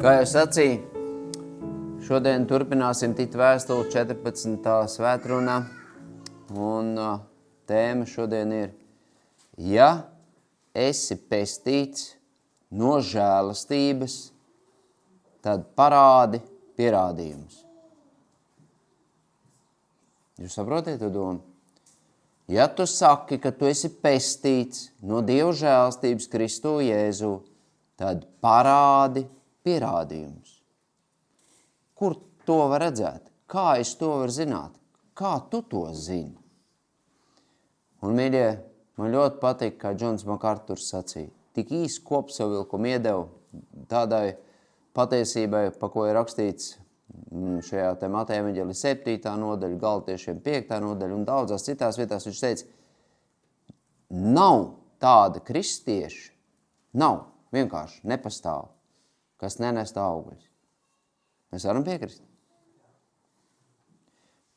Kā jau sacīju, šodien turpināsim Tita vēstuli 14. svētrunā, un tēma šodien ir: ja esi pestīts no žēlastības, tad parādi pierādījumus. Jūs saprotiet to domu? Ja tu saki, ka tu esi pestīts no Dieva žēlastības Kristu Jēzu, tad parādi pierādījumus. Kur to var redzēt? Kā es to varu zināt? Kā tu to zini? Un, mīļie, man ļoti patīk, kā Džons Makarturs sacīja, tik īsi kopsavilkumu iedevu tādai patiesībai, pa ko ir rakstīts šajā te Mateja evaņģēlija 7. nodaļa, Galatiešiem 5. nodaļa un daudzās citās vietās. Viņš teica, nav tāda kristieša, nav, vienkārši nepastāv, kas nenest augļus. Mēs varam piekrist.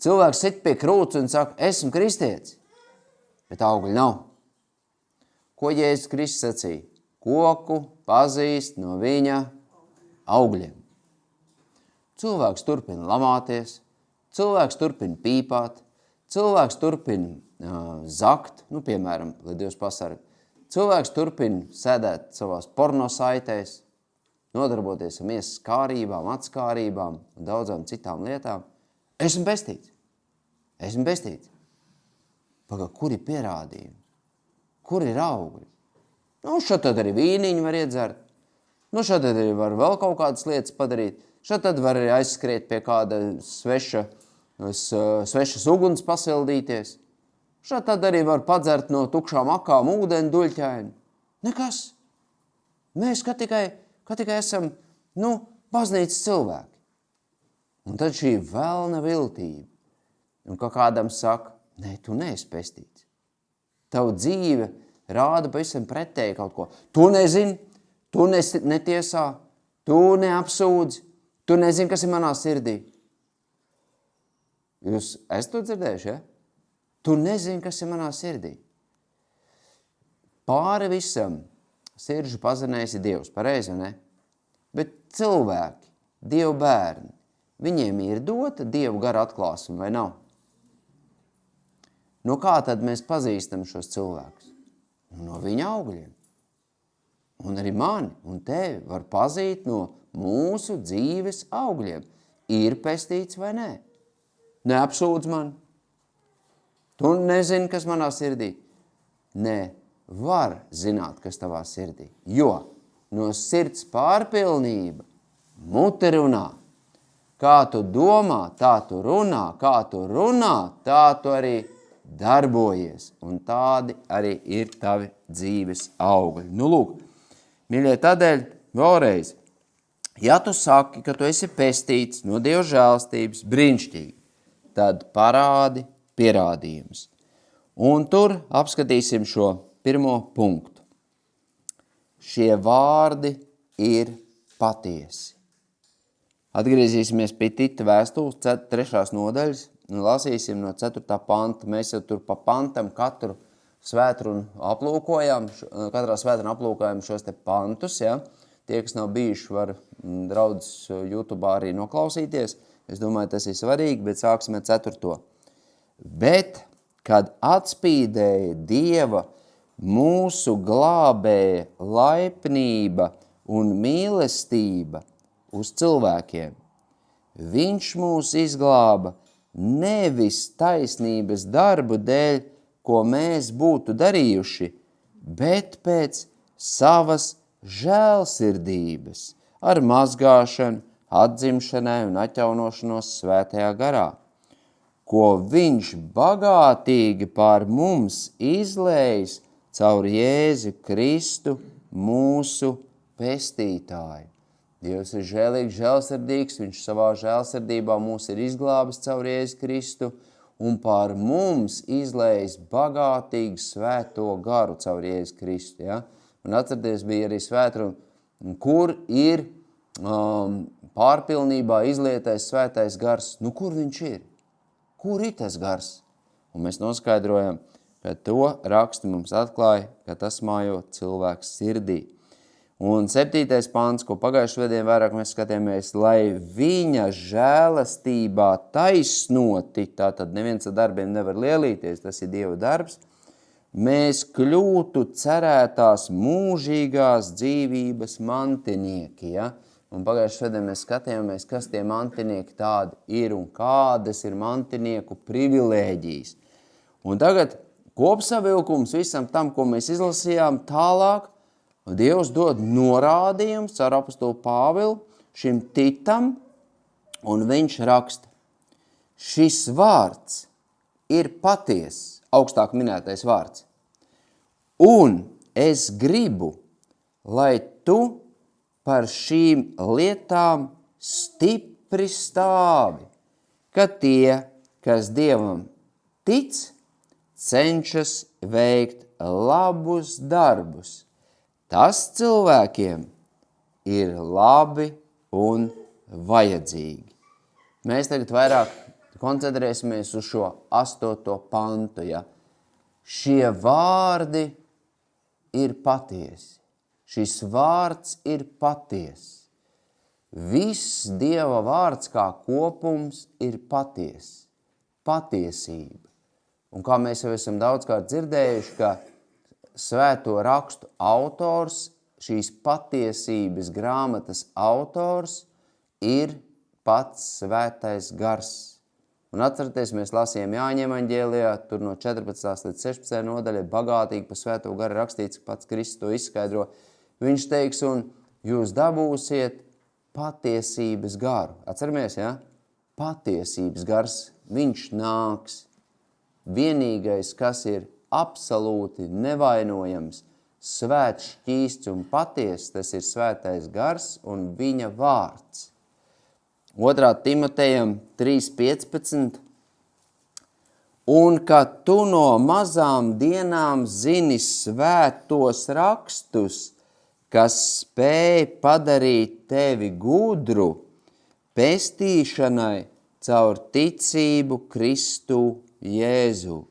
Cilvēks sit pie krūts un saka, esmu kristietis, bet augļi nav. Ko Jēzus Kristus sacīja? Koku pazīst no viņa augļiem. Cilvēks turpina lamāties, cilvēks turpina pīpāt, cilvēks turpina zakt, piemēram, lai Dievs pasarga. Cilvēks turpina sēdēt savās pornosaitēs, nodarboties ar miesas kārībām, atskārībām un daudzām citām lietām. Esmu pestīts. Esmu pestīts. Pagad, kur ir pierādījumi? Kur ir augļi? Šad tad arī vīniņu var iedzert. Šad tad arī var vēl kaut kādas lietas padarīt. Šad tad var arī aizskriet pie kāda svešas uguns pasildīties. Šad tad arī var padzert no tukšām akām ūdeni duļķaini. Nekas. Mēs kā tikai esam, baznīcas cilvēki. Un tad šī velna viltība. Un kā kādam saka, nē, tu neesi pestīts. Tavu dzīve rāda pavisam pretēji kaut ko. Tu nezini, tu netiesā, tu neapsūdzi, tu nezini, kas ir manā sirdī. Jūs esat to dzirdējuši, ja? Tu nezini, kas ir manā sirdī. Pāri visam sirdžu pazinējis ir Dievs, pareizi, ne? Bet cilvēki, Dieva bērni, viņiem ir dota Dieva gara atklāsme, vai nav? No kā tad mēs pazīstam šos cilvēkus? No viņa augļiem. Un arī mani un tevi var pazīt no mūsu dzīves augļiem. Ir pestīts vai nē? Neapsūdz mani. Tu nezini, kas manā sirdī. Nē, var zināt, kas tavā sirdī. Jo no sirds pārpilnība mute runā. Kā tu domā, tā tu runā. Kā tu runā, tā tu arī darbojies. Un tādi arī ir tavi dzīves augļi. Lūk, mīļie, tādēļ vēlreiz, ja tu saki, ka tu esi pestīts no Dieva žēlastības, brīnišķīgi, tad parādi pierādījumus. Un tur apskatīsim šo pirmo punktu. Šie vārdi ir patiesi. Atgriezīsimies pie Tita vēstules 3. nodaļas un lasīsim no 4. panta. Mēs jau tur pa pantam katru svētrunu aplūkojām, katrā svētrunu aplūkojām šos te pantus, ja? Tie, kas nav bijuši, var draudzes YouTube arī noklausīties. Es domāju, tas ir svarīgi, bet sāksim ar 4. Bet, kad atspīdēja Dieva mūsu glābēja laipnība un mīlestība uz cilvēkiem, viņš mūs izglāba nevis taisnības darbu dēļ, ko mēs būtu darījuši, bet pēc savas žēlsirdības, ar mazgāšanu, atzimšanai un atjaunošanos svētajā garā, ko viņš bagātīgi pār mums izlējis caur Jēzu Kristu, mūsu pestītāju. Dievs ir žēlīgs, žēlsirdīgs, viņš savā žēlsirdībā mūs ir izglābis caur Jēzu Kristu un pār mums izlējis bagātīgu svēto garu caur Jēzu Kristu. Ja? Un atcerieties, bija arī svētruna, kur ir pārpilnībā izlietais svētais gars. Kur viņš ir? Kur ir tas gars? Un mēs noskaidrojam, ka to raksti mums atklāja, ka tas mājo cilvēks sirdī. Un 7. pants, ko pagājušajā svētdien vairāk mēs skatījāmies, lai viņa žēlastībā taisnoti, tātad neviens ar darbiem nevar lielīties, tas ir Dieva darbs, mēs kļūtu cerētās mūžīgās dzīvības mantinieki, ja? Un pagājušajā svētdien mēs skatījāmies, kas tie mantinieki tādi ir un kādas ir mantinieku privilēģijas. Un tagad kopsavilkums visam tam, ko mēs izlasījām tālāk, Dievs dod norādījums ar apostolu Pāvilu šim Titam, un viņš raksta, šis vārds ir patiess, augstāk minētais vārds. Un es gribu, lai tu par šīm lietām stipri stāvi, ka tie, kas Dievam tic, cenšas veikt labus darbus. Tas cilvēkiem ir labi un vajadzīgi. Mēs tagad vairāk koncentrēsimies uz šo 8. pantu. Ja? Šie vārdi ir patiesi. Šis vārds ir patiesi. Viss Dieva vārds kā kopums ir patiesi. Patiesība. Un kā mēs jau esam daudzkārt dzirdējuši, ka svēto rakstu autors, šīs patiesības grāmatas autors, ir pats svētais gars. Un atceraties, mēs lasījām Jāņa evaņģēlijā, tur no 14. līdz 16. nodaļai, bagātīgi pa svēto garu rakstīts, pats Kristus to izskaidro. Viņš teiks, un jūs dabūsiet patiesības garu. Atceramies, ja? Patiesības gars, viņš nāks. Vienīgais, kas ir absolūti nevainojams, svēts, šķīsts un patiess, tas ir svētais gars un viņa vārds. 2. Timotejam 3.15. Un ka tu no mazām dienām zini svētos rakstus, kas spēj padarīt tevi gudru, pestīšanai caur ticību Kristu Jēzu.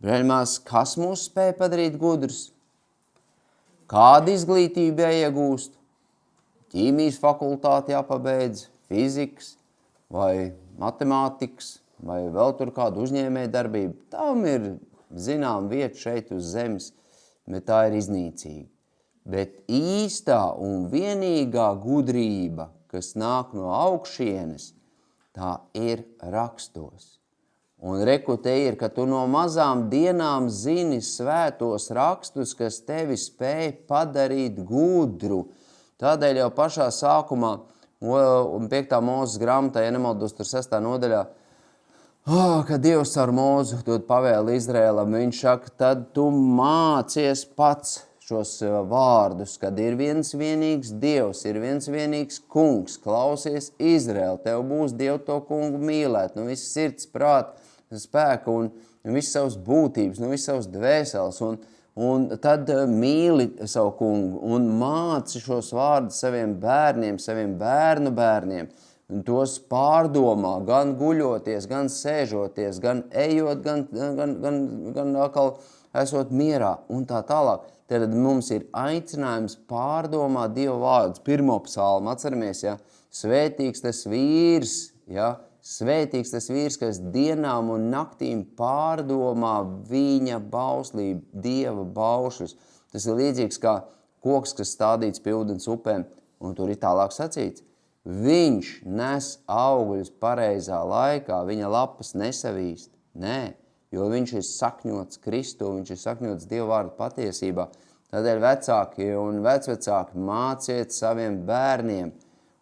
Brāļmās, kas mūs spēj padarīt gudrus? Kāda izglītība jāiegūst? Ķīmijas fakultāti jāpabeidz, fizikas vai matemātikas vai vēl tur kādu uzņēmēju darbību. Tam ir zinām vieta šeit uz zemes, bet tā ir iznīcīga. Bet īstā un vienīgā gudrība, kas nāk no augšienes, tā ir rakstos. Un reku te ir, ka tu no mazām dienām zini svētos rakstus, kas tevi spēj padarīt gudru. Tādēļ jau pašā sākumā, 5. Mūzes grāmatā, ja nemaldos tur 6. nodaļā, kad Dievs ar Mūzu dod pavēli Izrēlam, viņš saka, tad tu mācies pats šos vārdus, kad ir viens vienīgs Dievs, ir viens vienīgs kungs, klausies Izrēl, tev būs Dievu to kungu mīlēt, no visas sirds, prāta, spēka un visas savas būtības, no visas savas dvēseles, un tad mīli savu kungu un māci šos vārdus saviem bērniem, saviem bērnu bērniem, un tos pārdomā, gan guļoties, gan sēžoties, gan ejot, gan atkal esot mierā un tā tālāk. Tad mums ir aicinājums pārdomāt Dieva vārdus. 1. psalmu, atceramies, ja? Svētīgs tas vīrs, ja? Svētīgs tas vīrs, kas dienām un naktīm pārdomā viņa bauslību, Dieva baušus. Tas ir līdzīgs kā koks, kas stādīts pie ūdens upēm, un tur ir tālāk sacīts. Viņš nes augļus pareizā laikā, viņa lapas nesavīst. Nē, jo viņš ir sakņots Kristu, viņš ir sakņots Dieva vārdu patiesībā. Tādēļ vecāki un vecvecāki māciet saviem bērniem.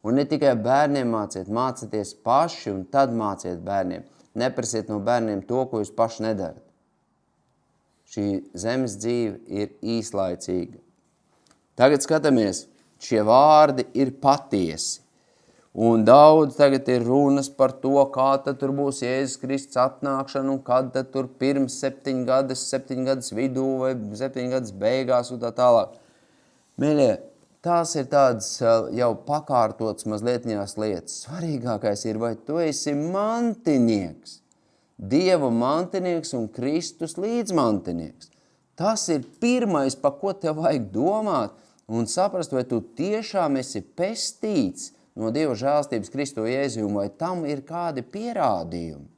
Un ne tikai bērniem mācieties paši un tad māciet bērniem. Neprasiet no bērniem to, ko jūs paši nedarat. Šī zemes dzīve ir īslaicīga. Tagad skatāmies, šie vārdi ir patiesi. Un daudz tagad ir runas par to, kā tad tur būs Jēzus Kristus atnākšana un kad tad tur pirms 7 gadus vidū vai 7 gadus beigās un tā tālāk. Mīļie, tās ir tādas jau pakārtotas mazlietņās lietas. Svarīgākais ir, vai tu esi mantinieks, Dieva mantinieks un Kristus līdzmantinieks. Tas ir pirmais, pa ko tev vajag domāt. un saprast, vai tu tiešām esi pestīts no Dieva žēlstības Kristo Jēzu, vai tam ir kādi pierādījumi.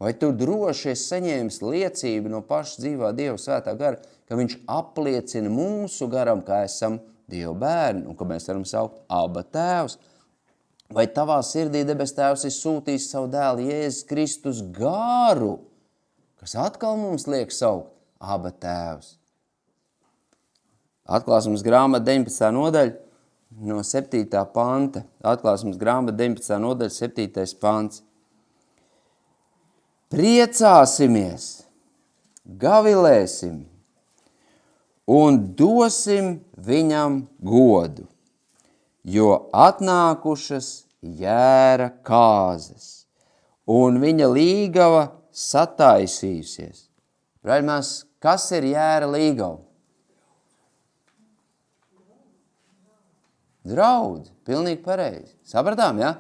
Vai tu droši esi saņēmis liecību no paša dzīvā Dieva svētā gara, ka viņš apliecina mūsu garam, ka esam Dieva bērni un ka mēs varam saukt Aba Tēvs. Vai tavā sirdī debes Tēvs ir sūtījis savu dēlu Jēzus Kristus garu, kas atkal mums liek saukt Aba Tēvs. Atklāsmes grāmata 19. nodaļa no 7. panta. Atklāsmes grāmata 19. nodaļa 7. pants. Priecāsimies, gavilēsim un dosim viņam godu, jo atnākušas jēra kāzas un viņa līgava sataisījusies. Braļmās, kas ir jēra līgava? Draudz, pilnīgi pareizi. Sapratām, ja?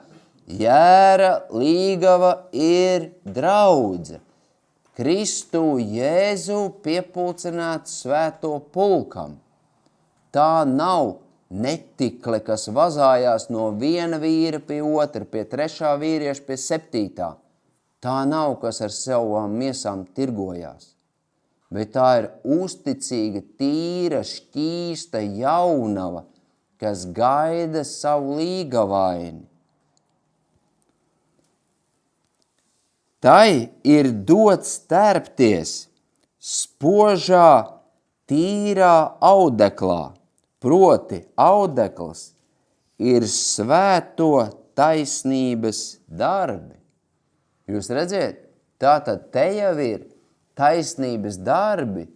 Jēra līgava ir draudze. Kristu Jēzu piepulcināt svēto pulkam. Tā nav netikle, kas vazājās no viena vīra pie otra, pie trešā vīrieša, pie 7. Tā nav, kas ar savām miesām tirgojās. Bet tā ir uzticīga, tīra, šķīsta jaunava, kas gaida savu līgavaini. Tai ir dots tērpties spožā, tīrā audeklā, proti audekls ir svēto taisnības darbi. Jūs redziet, tātad te jau ir taisnības darbi,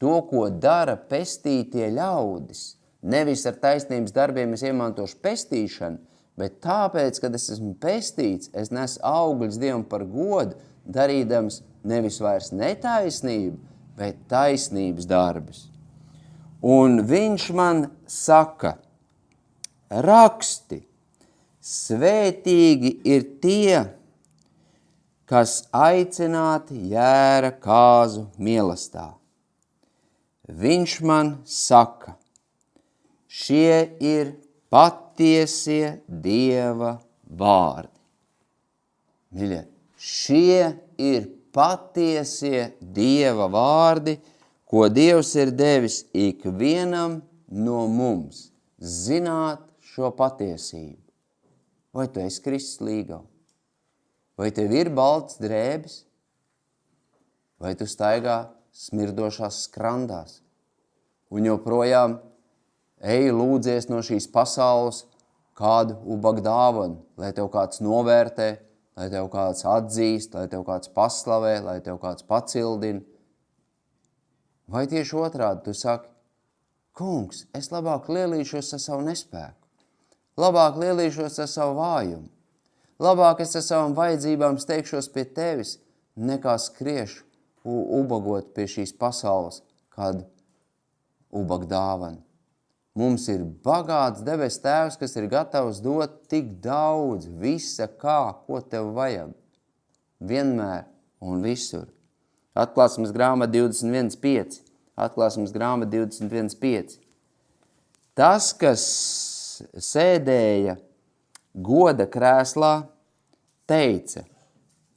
to, ko dara pestītie ļaudis. Nevis ar taisnības darbiem es iemantošu pestīšanu, bet tāpēc, kad es esmu pestīts, es nesu augļus Dievam par godu, darīdams nevis vairs netaisnību, bet taisnības darbus. Un viņš man saka, raksti, svētīgi ir tie, kas aicināti jēra kāzu mīlestā. Viņš man saka, šie ir patiesie Dieva vārdi. Mīļie, šie ir patiesie Dieva vārdi, ko Dievs ir devis ikvienam no mums, zināt šo patiesību. Vai tu esi Kristus līgava? Vai tev ir balts drēbes? Vai tu staigā smirdošās skrandās? Un joprojām ej lūdzies no šīs pasaules kādu ubagu dāvanu, lai tev kāds novērtē, lai tev kāds atzīst, lai tev kāds paslavē, lai tev kāds pacildina. Vai tieši otrādi tu saki, kungs, es labāk lielīšos ar savu nespēku, labāk lielīšos ar savu vājumu, labāk es ar savām vajadzībām steigšos pie tevis, nekā skriešu ubagot pie šīs pasaules kādu ubagu dāvanu. Mums ir bagāts debes Tēvs, kas ir gatavs dot tik daudz, visa kā, ko tev vajag. Vienmēr un visur. Atklāsmes grāmata 21.5. Atklāsmes grāmata 21.5. Tas, kas sēdēja goda krēslā, teica,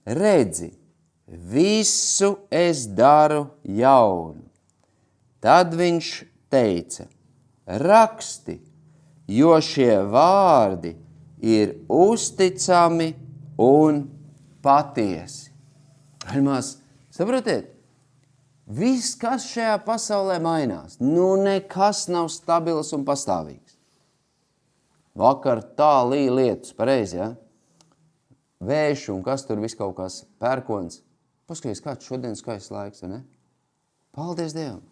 redzi, visu es daru jaunu. Tad viņš teica, raksti, jo šie vārdi ir uzticami un patiesi. Pirmās, saprotiet, viss, kas šajā pasaulē mainās, nekas nav stabils un pastāvīgs. Vakar tā līja lietus, pareizi, ja? Vējš un kas tur viss kaut kas pērkons. Paskaties, kāds šodien skaists laiks, vai ne? Paldies Dievam!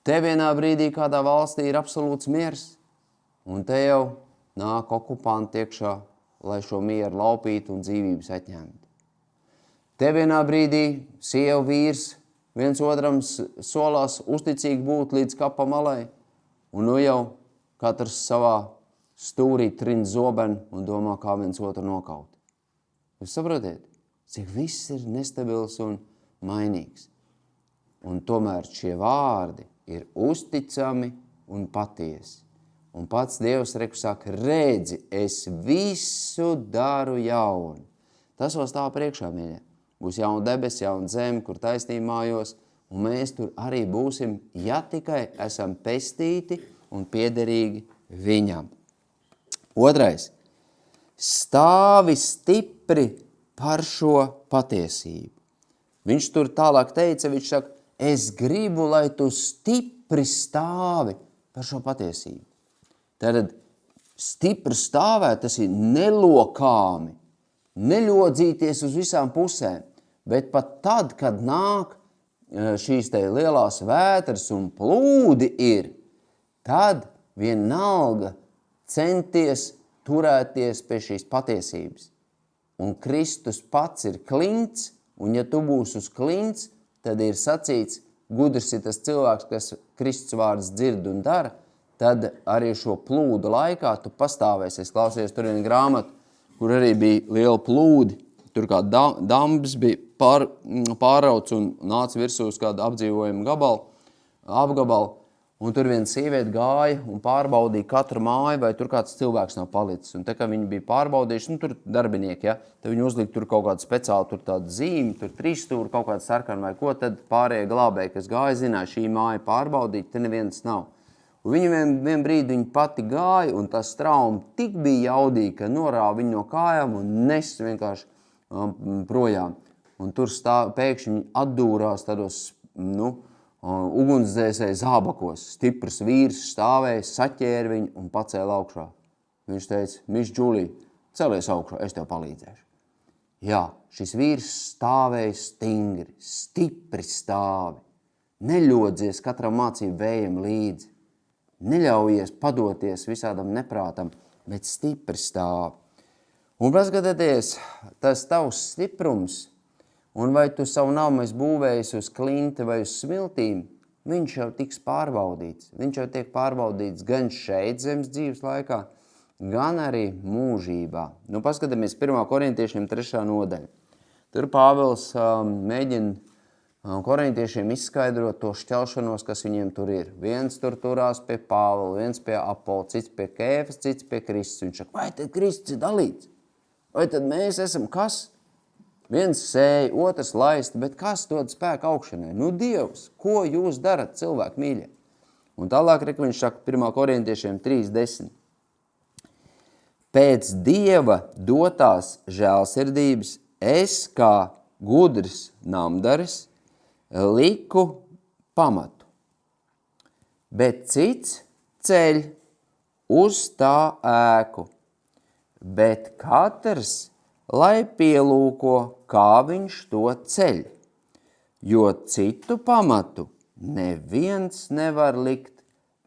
Te vienā brīdī kādā valstī ir absolūts miers, un te jau nāk okupanti iekšā, lai šo mieru laupītu un dzīvības atņemtu. Te vienā brīdī sieva vīrs viens otram solās uzticīgi būt līdz kapa malai, un jau katrs savā stūrī trin zobenu un domā, kā viens otru nokaut. Jūs saprotiet, cik viss ir nestabils un mainīgs. Un tomēr šie vārdi ir uzticami un patiesi. Un pats Dievs saka, redzi, es visu daru jaunu. Tas vēl stāv priekšā, mīļie. Būs jauna debes, jauna zeme, kur taisnība mājos, un mēs tur arī būsim, ja tikai esam pestīti un piederīgi viņam. Otrais. Stāvi stipri par šo patiesību. Viņš tur tālāk teica, viņš saka, es gribu, lai tu stipri stāvi par šo patiesību. Tātad stipri stāvēt, tas ir nelokāmi, neļodzīties uz visām pusēm, bet pat tad, kad nāk šīs te lielās vētras un plūdi ir, tad vienalga centies turēties pie šīs patiesības. Un Kristus pats ir klints, un ja tu būsi uz klints, tad ir sacīts, gudrs ir tas cilvēks, kas Kristus vārds dzird un dara, tad arī šo plūdu laikā tu pastāvēsi. Es klausījos tur vienu grāmatu, kur arī bija liela plūdi, tur kā dambis bija pārauts un nāca virsū uz kādu apdzīvojumu apgabalu, un tur viena sieviete gāja un pārbaudīja katru māju, vai tur kāds cilvēks nav palicis. Un te, kā viņi bija pārbaudījuši, tur darbinieki, ja, tad viņi uzlika tur kaut kādu speciālu, tur tādu zīmi, tur 3 stūri, kaut kādu sarkanu vai ko, tad pārējie glābēji, kas gāja, zināja, šī māja pārbaudīt, te neviens nav. Un viņi vien brīdi viņi pati gāja, un tas trauma tik bija jaudīga, ka norāva viņu no kājām un nes vienkārši projām. Un tur pēkšņi atdūrās tādos, ugunsdzēsēji zābakos. Stiprs vīrs stāvēja, saķēra viņu un pacēla augšā. Viņš teica, Miss Džulija, celies augšā, es tev palīdzēšu. Jā, šis vīrs stāvēja stingri, stipri stāvi. Neļodzies katram mācību vējam līdzi. Neļaujies padoties visādam neprātam, bet stipri stāvi. Un paskatieties, tas tavs stiprums, un vai tu savu namu esi būvējis uz klinta vai uz smiltīm, viņš jau tiks pārbaudīts. Viņš jau tiek pārbaudīts gan šeit zemes dzīves laikā, gan arī mūžībā. Paskatāmies 1. korintiešiem 3. nodaļa. Tur Pāvils mēģina korintiešiem izskaidrot to šķelšanos, kas viņiem tur ir. Viens tur turās pie Pāvila, viens pie Apola, cits pie Kēfas, cits pie Kristus. Viņš saka, vai tad Kristus ir dalīts? Vai tad mēs esam kas? Viens sēja, otrs laista, bet kas dod spēku augšanai? Dievs, ko jūs darat, cilvēki mīļie? Un tālāk viņš saka 1. korintiešiem 3:10. Pēc Dieva dotās žēlsirdības es kā gudrs namdaris liku pamatu, bet cits ceļ uz tā ēku, bet katrs lai pielūko, kā viņš to ceļ, jo citu pamatu neviens nevar likt,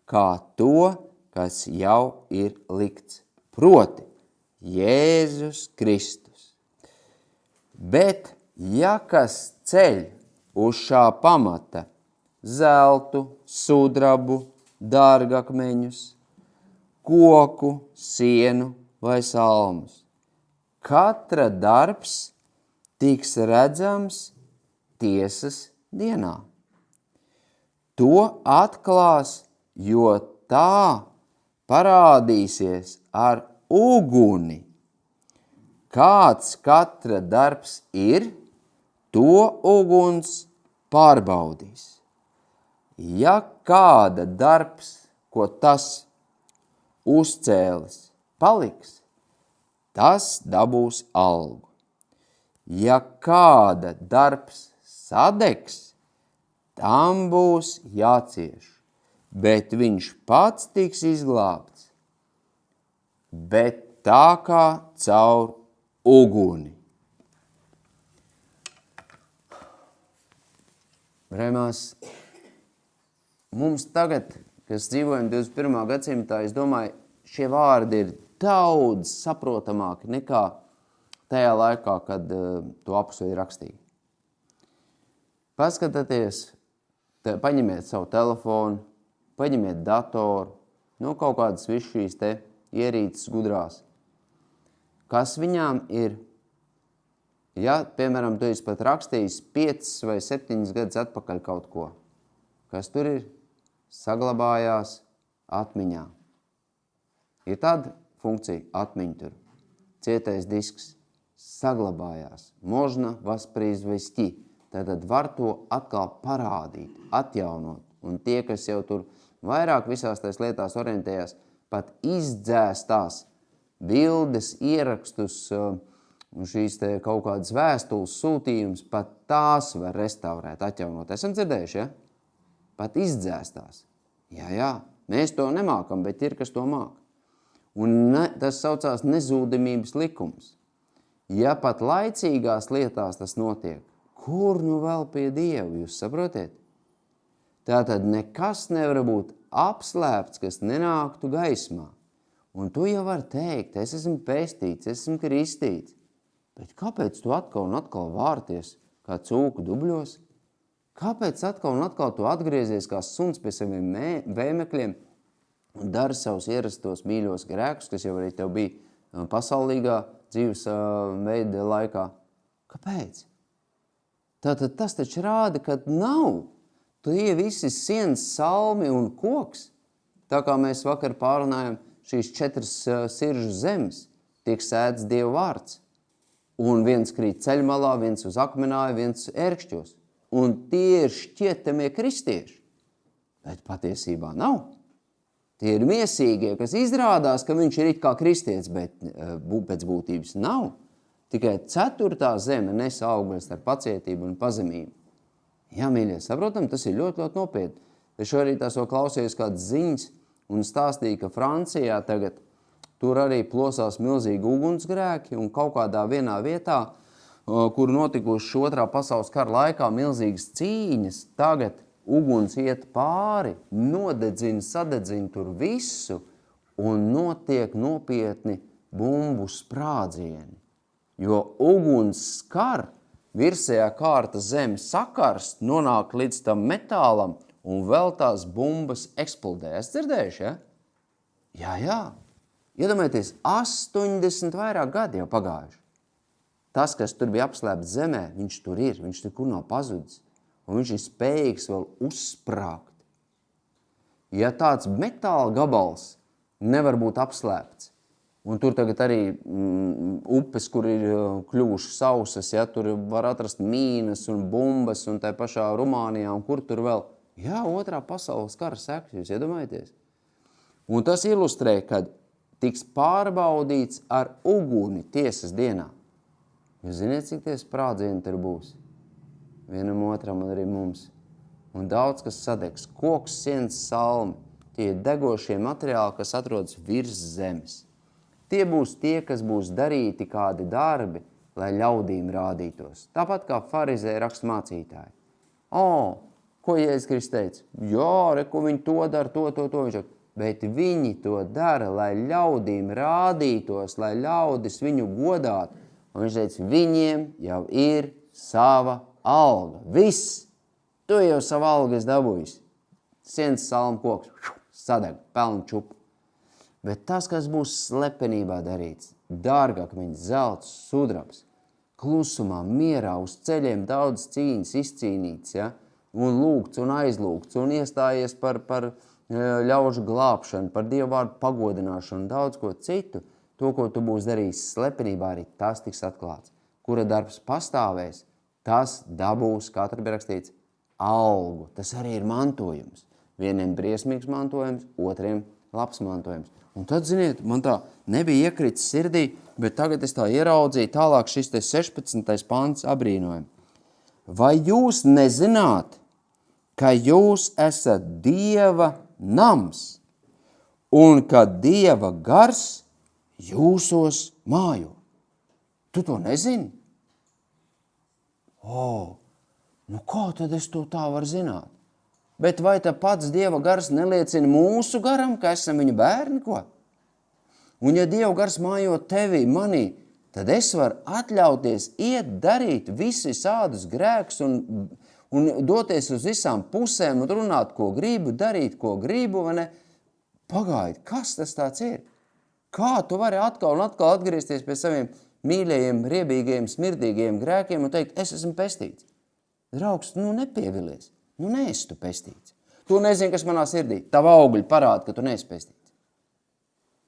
kā to, kas jau ir likts, proti Jēzus Kristus. Bet, ja kas ceļ uz šā pamata zeltu, sudrabu, dārgakmeņus, koku, sienu vai salmus, katra darbs tiks redzams tiesas dienā. To atklās, jo tā parādīsies ar uguni. Kāds katra darbs ir, to uguns pārbaudīs. Ja kāda darbs, ko tas uzcēlis, paliks, tas dabūs algu. Ja kāda darbs sadegs, tam būs jācieš, bet viņš pats tiks izglābts, bet tā kā caur uguni. Brēmās, mums tagad, kas dzīvojam 21. gadsimtā, es domāju, šie vārdi ir daudz saprotamāki nekā tajā laikā, kad to apakšveidi rakstīja. Paskatieties, paņemiet savu telefonu, paņemiet datoru, kaut kādas visu šīs te ierīces gudrās. Kas viņām ir? Ja, piemēram, tu esi pat rakstījis 5 vai 7 gadus atpakaļ kaut ko, kas tur ir, saglabājās atmiņā. Ir tāda funkcija, atmiņa tur. Cietais disks saglabājās. Možna vasprīzvesti. Tātad var to atkal parādīt, atjaunot. Un tie, kas jau tur vairāk visās tais lietās orientējās, pat izdzēstās bildes, ierakstus, šīs te kaut kādas vēstules sūtījums, pat tās var restaurēt, atjaunot. Esam dzirdējuši, ja? Pat izdzēstās. Jā, mēs to nemākam, bet ir, kas to māk. Un tas saucās nezūdamības likums. Ja pat laicīgās lietās tas notiek, kur nu vēl pie Dieva, jūs saprotiet? Tātad nekas nevar būt apslēpts, kas nenāktu gaismā. Un tu jau vari teikt, es esmu pestīts, es esmu kristīts. Bet kāpēc tu atkal un atkal vārties kā cūku dubļos? Kāpēc atkal un atkal tu atgriezies kā suns pie saviem vēmekļiem un dari savus ierastos mīļos grēkus, kas jau arī tev bija pasaulīgā dzīves veida laikā? Kāpēc? Tātad tas taču rāda, ka nav. Tie visi sienas, salmi un koks, tā kā mēs vakar pārunājam šīs 4 siržu zemes, tiek sēdz Dieva vārds. Un viens krīt ceļmalā, viens uz akmenāja, viens ērkšķos. Un tie ir šķietamie kristieši. Bet patiesībā nav. Tie ir miesīgie, kas izrādās, ka viņš ir it kā kristietis, bet pēc būtības nav. Tikai 4. zeme nes augļus ar pacietību un pazemību. Jā, mīļie, saprotam, tas ir ļoti, ļoti nopietni. Es šorīt tās vēl klausījos kādas ziņas un stāstīja, ka Francijā tagad tur arī plosās milzīgi ugunsgrēki un kaut kādā vienā vietā, kur notikuši 2. pasaules kara laikā milzīgas cīņas, tagad uguns iet pāri, nodedzina, sadedzina tur visu un notiek nopietni bumbu sprādzieni. Jo uguns skar, virsējā kārta zeme sakarst, nonāk līdz tam metālam un vēl tās bumbas eksplodē. Es dzirdējuši, ja? Jā. Iedomājieties, 80 vairāk gadi jau pagājuši. Tas, kas tur bija apslēpts zemē, viņš tur ir, viņš tur nav pazudis. Un viņš ir spējīgs vēl uzsprāgt. Ja tāds metāla gabals nevar būt apslēpts, un tur tagad arī upes, kur ir kļuvušas sausas, ja, tur var atrast mīnas un bumbas, un tā pašā Rumānijā, un kur tur vēl. Jā, 2. pasaules kara sekas, jūs iedomājaties. Un tas ilustrē, kad tiks pārbaudīts ar uguni tiesas dienā. Jūs ziniet, cik tie sprādzieni tur būs? Vienam otram un arī mums. Un daudz, kas sadegs. Koks, sienas, salmi. Tie ir degošie materiāli, kas atrodas virs zemes. Tie būs tie, kas būs darīti kādi darbi, lai ļaudīm rādītos. Tāpat kā farizēji rakstmācītāji. Ko Jēzus Kristus teica? Jā, ko viņi to dara, to. Viņš saka, bet viņi to dara, lai ļaudīm rādītos, lai ļaudis viņu godātu. Un viņš teica, viņiem jau ir sava alga. Viss. Tu jau savu algu esi dabūjis. Sienas, salmu, koks, sadeg, pelnu čupu. Bet tas, kas būs slepenībā darīts, dārgakmeņs, zelts, sudrabs, klusumā, mierā, uz ceļiem daudz cīņas izcīnīts, ja? Un lūgts un aizlūgts, un iestājies par ļaužu glābšanu, par Dievu vārdu pagodināšanu, daudz ko citu, to, ko tu būsi darījis slepenībā, arī tas tiks atklāts. Kura darbs pastāvēs, tas dabūs, kā tur bija rakstīts, algu. Tas arī ir mantojums. Vieniem briesmīgs mantojums, otriem labs mantojums. Un tad, ziniet, man tā nebija iekritis sirdī, bet tagad es tā ieraudzīju tālāk šis 16. pants abrīnojumi. Vai jūs nezināt, ka jūs esat Dieva nams un ka Dieva gars jūsos mājo? Tu to nezini? Nu kā tad es to tā varu zināt? Bet vai tā pats Dieva gars neliecina mūsu garam, ka esam viņa bērni, ko? Un ja Dieva gars mājo tevī, manī, tad es varu atļauties iet darīt visādus grēkus un doties uz visām pusēm un runāt, ko gribu, darīt, ko gribu, vai ne? Pagaidi, kas tas tāds ir? Kā tu vari atkal un atkal atgriezties pie saviem mīļajiem, riebīgajiem, smirdīgajiem grēkiem un teikt, es esmu pestīts? Draugs, nepievilies. Neesi tu pestīts. Tu nezini, kas manā sirdī. Tava augļi parāda, ka tu neesi pestīts.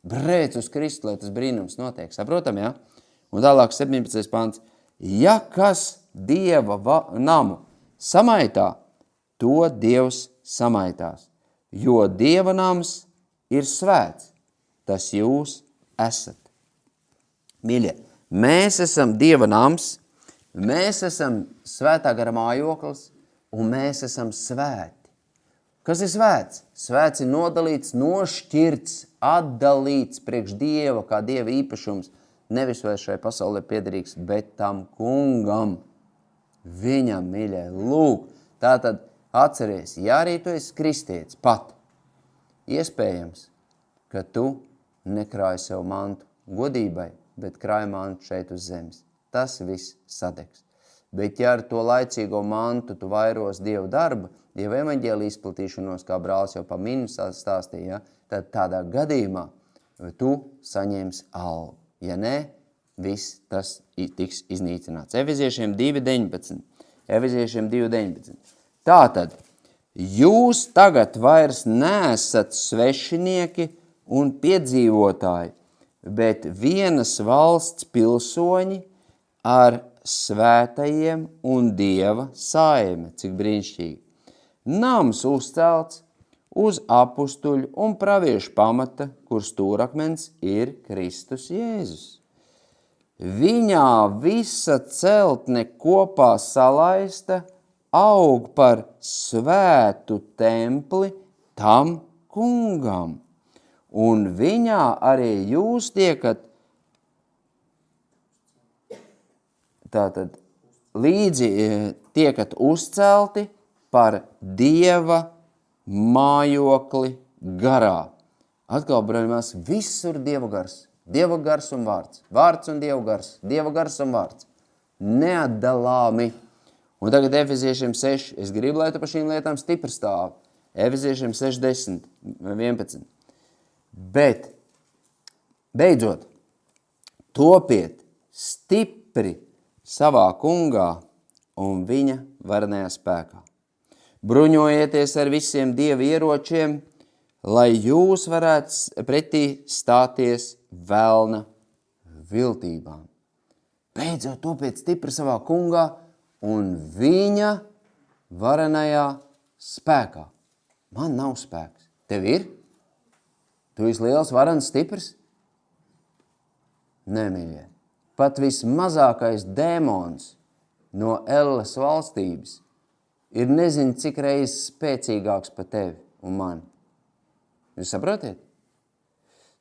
Brēc uz Kristu, lai tas brīnums notiek. Saprotam, ja? Un tālāk 17. pants. Ja kas Dieva namu samaitā, to Dievs samaitās. Jo Dieva nams ir svēts, tas jūs esat. Mīļie, mēs esam Dieva nams, mēs esam svētā gara mājoklis un mēs esam svēti. Kas ir svēts? Svēts ir nodalīts, nošķirts, atdalīts priekš Dieva, kā Dieva īpašums. Nevis vai šai pasaulē piederīgs, bet tam kungam. Viņam, mīļie, lūk. Tātad atceries, ja arī tu esi kristietis pat, iespējams, ka tu nekrāji sev mantu godībai, bet krāji mantu šeit uz zemes. Tas viss sadegs. Bet ja ar to laicīgo mantu tu vairos Dieva darba, Dieva evaņģēlija izplatīšanos, kā brālis jau pa minu stāstīja, tad tādā gadījumā tu saņems algu. Ja nē, viss tas tiks iznīcināts. Efeziešiem 2.19. Efeziešiem 2.19. Tātad, jūs tagad vairs neesat svešinieki un piedzīvotāji, bet vienas valsts pilsoņi ar svētajiem un Dieva saime. Cik brīnišķīgi. Nams uzcelts uz apustuļu un praviešu pamata, kur stūrakmens ir Kristus Jēzus. Viņā visa celtne kopā salaista aug par svētu templi tam kungam. Un viņā arī jūs tiekat tātad līdzi tiekat uzcelti par Dieva mājokli garā. Atkal, brāļumās, visur Dieva gars. Dieva gars un vārds. Vārds un Dieva gars. Dieva gars un vārds. Neatdalāmi. Un tagad Efeziešiem 6. Es gribu, lai tu par šīm lietām stipri stāv. Efeziešiem 6, 10, 11. Bet, beidzot, topiet stipri savā kungā un viņa varenajā spēkā. Bruņojieties ar visiem Dieva ieročiem, lai jūs varētu pretī stāties velna viltībām. Beidzot topiet stipri savā kungā un viņa varenajā spēkā. Man nav spēks. Tev ir? Tu esi liels, varens, stiprs? Nē, mīļie. Pat vismazākais dēmons no Elles valstības ir nezinu, cik reizes spēcīgāks par tevi un mani. Jūs saprotiet?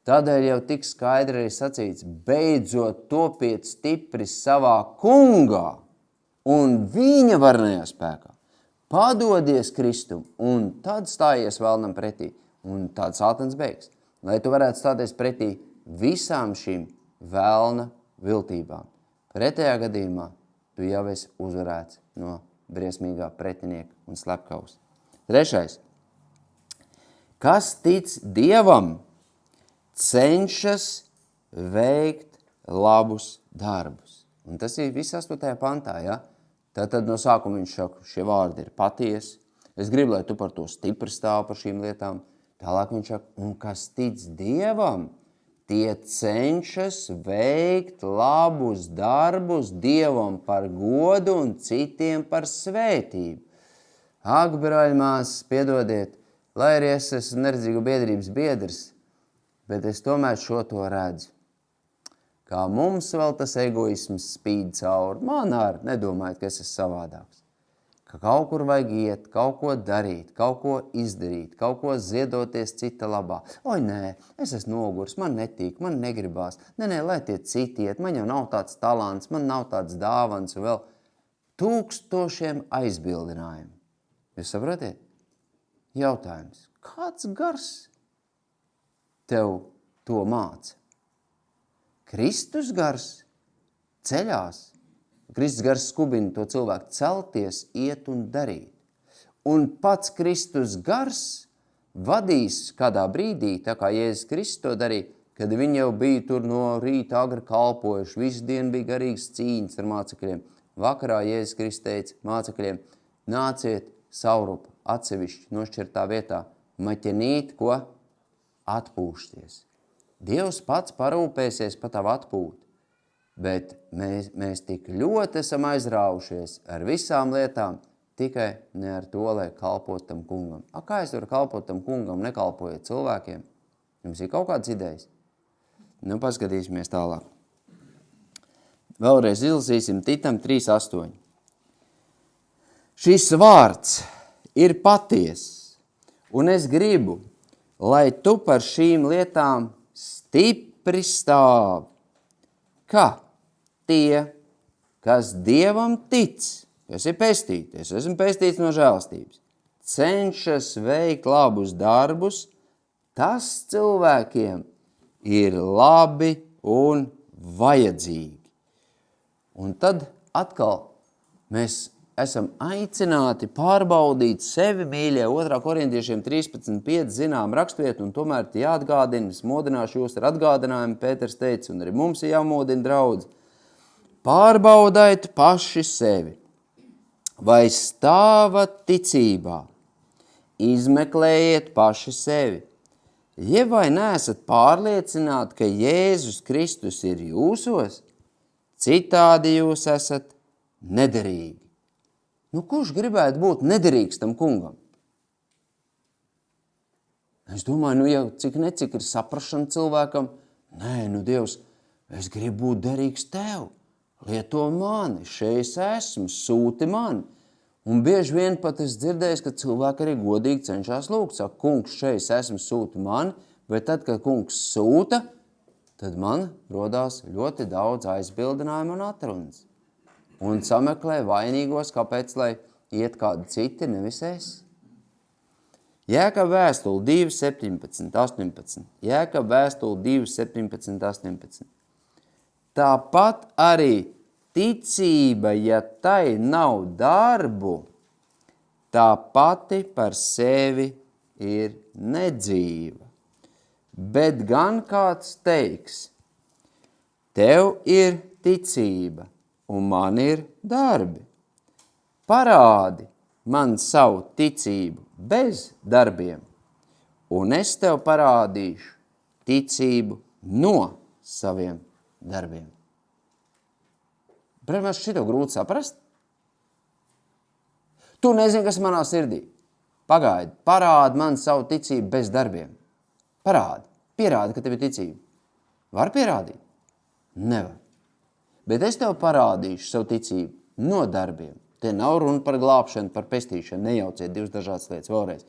Tādēļ jau tik skaidri arī sacīts, beidzot topiet stipri savā kungā un viņa varenajā spēkā. Padodies Kristum un tad stājies velnam pretī un tāds sātans beigs. Lai tu varētu stāties pretī visām šīm velna viltībām. Pretējā gadījumā tu jau esi uzvarēts no briesmīgā pretinieka un slepkavas. 3. Kas tic Dievam, cenšas veikt labus darbus. Un tas ir viss 8. pantā, ja? Tad no sākuma viņš saka, šie vārdi ir patiesi. Es gribu, lai tu par to stipri stāv par šīm lietām. Tālāk viņš saka, un kas tic Dievam, tie cenšas veikt labus darbus Dievam par godu un citiem par svētību. Ak, brāļmās, piedodiet, lai arī es esmu neredzīgu biedrības biedrs, bet es tomēr šo to redzu. Kā mums vēl tas egoisms spīd cauri. Man arī nedomājiet, ka es esmu savādāks. Ka kaut kur vajag iet, kaut ko darīt, kaut ko izdarīt, kaut ko ziedoties cita labā. Oi, nē, es esmu nogurs, man netīk, man negribās. Nē, lai tie citi iet, man jau nav tāds talants, man nav tāds dāvans un vēl 1000 aizbildinājumu. Jūs saprotiet? Jautājums, kāds gars tev to māca? Kristus gars ceļās. Kristus gars skubina to cilvēku celties, iet un darīt. Un pats Kristus gars vadīs kādā brīdī, tā kā Jēzus Kristus to darīja, kad viņi jau bija tur no rīta agri kalpojuši, visu dienu bija garīgas cīņas ar mācekļiem. Vakarā Jēzus Kristus teica mācekļiem, nāciet saurupu atsevišķi nošķirtā vietā, maķenīt, ko atpūšties. Dievs pats parūpēsies par tavu atpūtu. Bet mēs tik ļoti esam aizraujušies ar visām lietām, tikai ne ar to, lai kalpot tam kungam. Kā es varu kalpot tam kungam, nekalpojot cilvēkiem? Jums ir kaut kādas idejas? Nu, paskatīsimies tālāk. Vēlreiz izlasīsim Titam 3:8. Šis vārds ir patiess, un es gribu, lai tu par šīm lietām stipri stāv. Kā? Tie, kas Dievam tic, kas ir pestīti, es esmu pestīts no žēlastības, cenšas veikt labus darbus, tas cilvēkiem ir labi un vajadzīgi. Un tad atkal mēs esam aicināti pārbaudīt sevi, mīļie, 2. Korintiešiem 13:5 zinām rakstvietu, un tomēr jāatgādina, es modināšu jūs ar atgādinājumu, Pēters teica, un arī mums ir jāmodina draudz. Pārbaudiet paši sevi, vai stāvat ticībā, izmeklējiet paši sevi. Ja vai neesat pārliecināti, ka Jēzus Kristus ir jūsos, citādi jūs esat nederīgi. Nu, kurš gribētu būt nederīgs tam kungam? Es domāju, nu, ja cik ir saprašana cilvēkam, nē, nu, Dievs, es gribu būt derīgs tev. Lieto mani, šeit esmu, sūti mani. Un bieži vien pat es dzirdēju, ka cilvēki arī godīgi cenšas lūgt. Saka, kungs, šeit esmu, sūti mani, bet tad, kad kungs sūta, tad man rodās ļoti daudz aizbildinājumu un atrunas. Un sameklē vainīgos, kāpēc, lai iet kādi citi, nevis es. Jēkab vēstule 2:17-18. Jēkab vēstule 2:17-18. Tāpat arī ticība, ja tai nav darbu, tā pati par sevi ir nedzīva. Bet gan kāds teiks, tev ir ticība un man ir darbi. Parādi man savu ticību bez darbiem, un es tev parādīšu ticību no saviem darbiem. Protams, šito grūti saprast. Tu nezini, kas manā sirdī. Pagaidi, parādi man savu ticību bez darbiem. Parādi, pierādi, ka tev ir ticība. Var pierādīt? Nevar. Bet es tev parādīšu savu ticību no darbiem. Te nav runa par glābšanu, par pestīšanu. Nejauciet divas dažādas lietas vēlreiz.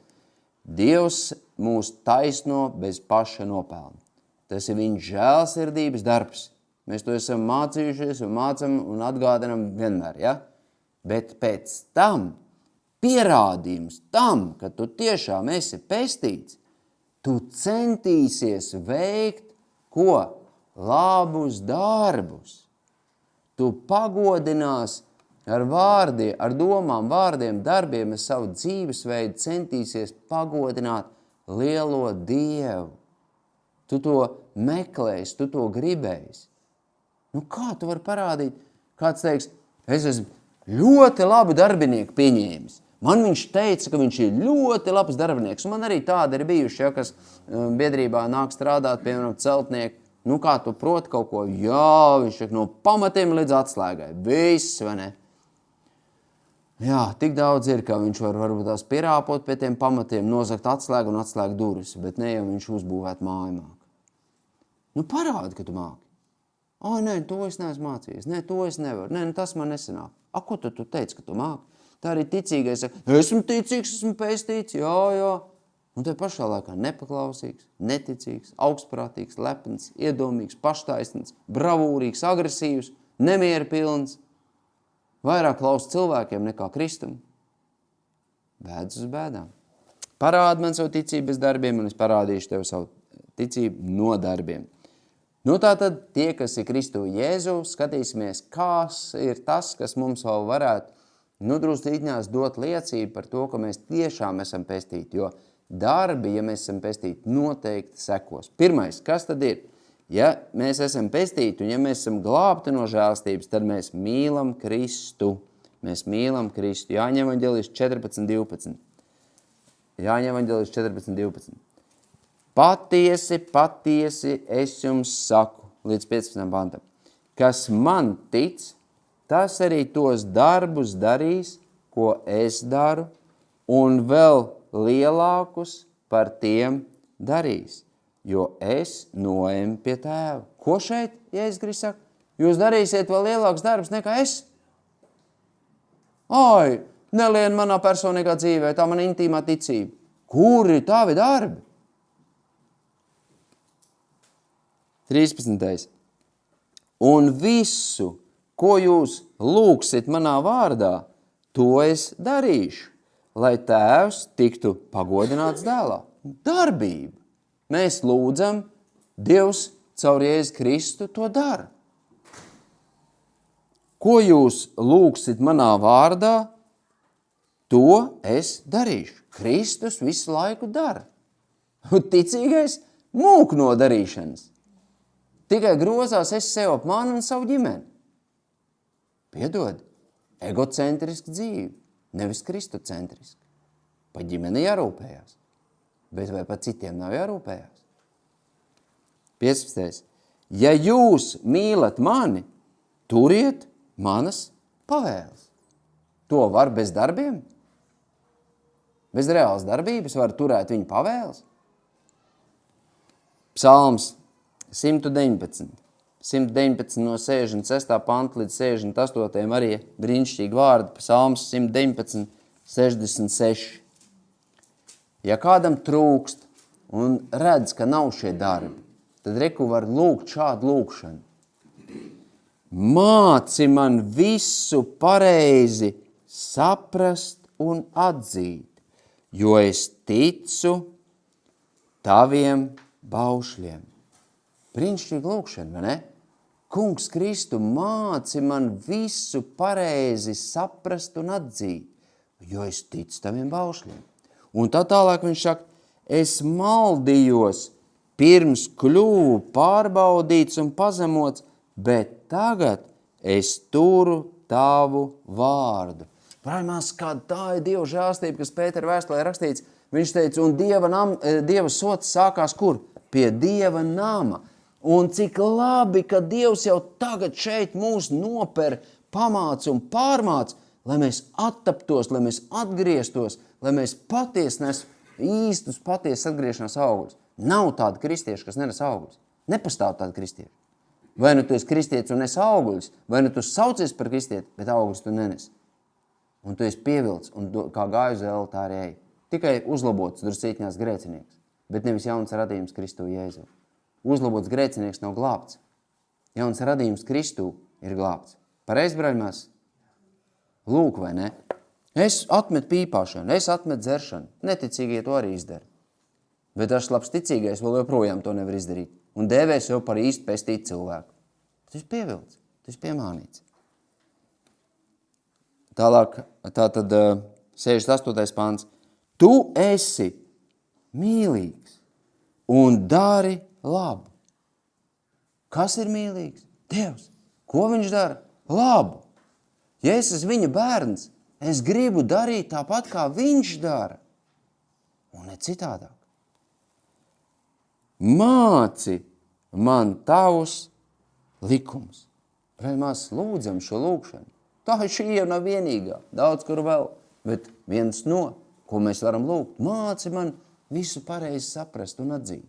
Dievs mūs taisno bez paša nopelna. Tas ir viņa žēlsirdības darbs. Mēs to esam mācījušies un mācam un atgādinam vienmēr, ja? Bet pēc tam pierādījums tam, ka tu tiešām esi pestīts, tu centīsies veikt ko? Labus darbus. Tu pagodinās ar vārdiem, ar domām, vārdiem, darbiem, ar savu dzīvesveidu centīsies pagodināt lielo Dievu. Tu to meklēsi, tu to gribēsi. Nu, kā tu vari parādīt? Kāds teiks, es esmu ļoti labu darbinieku pieņēmis. Man viņš teica, ka viņš ir ļoti labs darbinieks. Un man arī tādi ir bijuši, ja, kas biedrībā nāk strādāt, piemēram, celtnieki. Nu, kā tu proti kaut ko? Jā, viņš ir no pamatiem līdz atslēgai. Viss, vai ne? Jā, tik daudz ir, ka viņš varbūt tās pierāpot pie tiem pamatiem, nozagt atslēgu un atslēgu durvis, bet ne jau viņš uzbūvēt māju māk. Nu, parādi, ka tu māki. Nē, to es neesmu mācījies. Nē, to es nevaru. Nē, tas man nesanāk. Ko tu teici, ka tu māki? Tā arī ticīgais saka, esmu ticīgs, esmu pestīts, jā. Un te pašā laikā nepaklausīgs, neticīgs, augstprātīgs, lepns, iedomīgs, paštaisnīgs, bravūrīgs, agresīvs, nemiera pilns. Vairāk klaus cilvēkiem nekā Kristum. Bēdz uz bēdām. Parādi man savu ticību bez darbiem, un es parādīšu tev savu ticību no darbiem. Nu tātad tie, kas ir Kristu Jēzu, skatīsimies, kas ir tas, kas mums vēl varētu drustīņās dot liecību par to, ka mēs tiešām esam pestīti, jo darbi, ja mēs esam pestīti, noteikti sekos. Pirmais, kas tad ir? Ja mēs esam pestīti un ja mēs esam glābti no žēlstības, tad mēs mīlam Kristu. Mēs mīlam Kristu. Jāņa 14:12. Patiesi, patiesi, es jums saku, līdz 15. pantam, kas man tic, tas arī tos darbus darīs, ko es daru, un vēl lielākus par tiem darīs, jo es noejam pie tēva. Ko šeit, Jēzus Kristus saka? Jūs darīsiet vēl lielākus darbus nekā es? Ai, nelien manā personīgā dzīvē, tā man intīmā ticība. Kur ir tavi darbi? 13. Un visu, ko jūs lūgsit manā vārdā, to es darīšu, lai tēvs tiktu pagodināts dēlā. Darbība. Mēs lūdzam, Dievs caur Jēzu Kristu to dara. Ko jūs lūgsit manā vārdā, to es darīšu. Kristus visu laiku dara. Un ticīgais mūk no darīšanas. Tikai grozās es sev ap mani un savu ģimeni. Piedod, egocentriska dzīve, nevis kristocentriska. Pa ģimeni jārūpējās, bet vai pa citiem nav jārūpējās? 15. Ja jūs mīlat mani, turiet manas pavēles. To var bez darbiem? Bez reālas darbības var turēt viņu pavēles? Psalms 119. 119 no 66. panta līdz 68. arī brīnišķīgi vārdi. Psalms 119, 66. Ja kādam trūkst un redz, ka nav šie darbi, tad reku var lūgt šādu lūgšanu. Māci man visu pareizi saprast un atzīt, jo es ticu taviem baušļiem. Brīnišķīgi lūgšana, vai ne? Kungs Kristu, māci man visu pareizi saprast un atzīt, jo es ticu taviem baušļiem. Un tā tālāk viņš saka, es maldījos, pirms kļuvu pārbaudīts un pazemots, bet tagad es turu tavu vārdu. Prājumās, kā tā ir Dieva žēlstība, kas Pētera vēstulē rakstīts, viņš teica, un Dieva sots sākās kur? Pie Dieva nama. Un cik labi, ka Dievs jau tagad šeit mūs noper, pamāc un pārmāc, lai mēs attaptos, lai mēs atgrieztos, lai mēs patiesi īstus patiesas atgriešanās augļus. Nav tāda kristieša, kas nenes augļus. Nepastāv tāda kristieša. Vai nu tu esi kristietis un nes augļus, vai nu tu saucies par kristieti, bet augļus tu nenes. Un tu esi pievilts, un kā gāju uz elli, tā arī ej. Tikai uzlabots druscītņās grēcinieks, bet nevis jauns radījums Kristu Jēzu. Uzlabots grēcinieks nav glābts. Jauns radījums Kristu ir glābts. Pareizi, braļmās? Lūk, vai ne? Es atmetu pīpāšanu, es atmetu dzeršanu. Neticīgie to arī izdara. Bet tas labs ticīgais vēl joprojām to nevar izdarīt. Un dēvēs jau par īstu pestītu cilvēku. Tas ir pievilts, tas ir piemānīts. Tālāk, tātad 68. pāns. Tu esi mīlīgs un dari labu. Kas ir mīlīgs? Dievs. Ko viņš dara? Labu. Ja es esmu viņa bērns, es gribu darīt tāpat, kā viņš dara. Un ne citādāk. Māci man tavus likums. Mēs lūdzam šo lūgšanu. Tā šī jau nav vienīgā, daudz kur vēl, bet viens no, ko mēs varam lūgt. Māci man visu pareizi saprast un atzīt.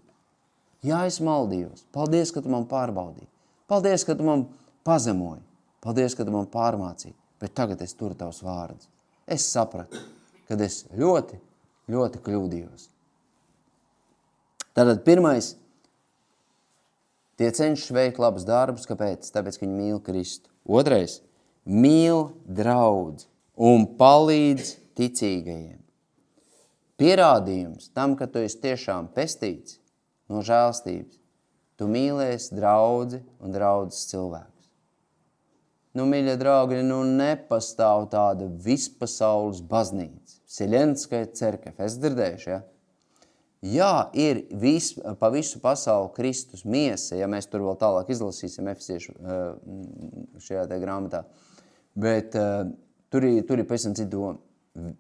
Jā, es maldījos. Paldies, ka tu man pārbaudīji. Paldies, ka tu man pazemoji. Paldies, ka tu man pārmācīji. Bet tagad es turu tavus vārdus. Es sapratu, kad es ļoti, ļoti kļūdījos. Tātad pirmais, tie cenšas veikt labus darbus. Kāpēc? Tāpēc, ka viņi mīl Kristu. Otrais, mīl draudzi un palīdz ticīgajiem. Pierādījums tam, ka tu esi tiešām pestīts no žēlstības, tu mīlēsi draudzi un draudzes cilvēkus. Nu, mīļie draugi, nepastāv tāda vispasaules baznīca. Seļenskai cerkev. Es dzirdējuši, ja? Jā, ir pa visu pasauli Kristus miesa, ja mēs tur vēl tālāk izlasīsim Efesiešu šajā te grāmatā. Bet tur ir pavisam citu doma.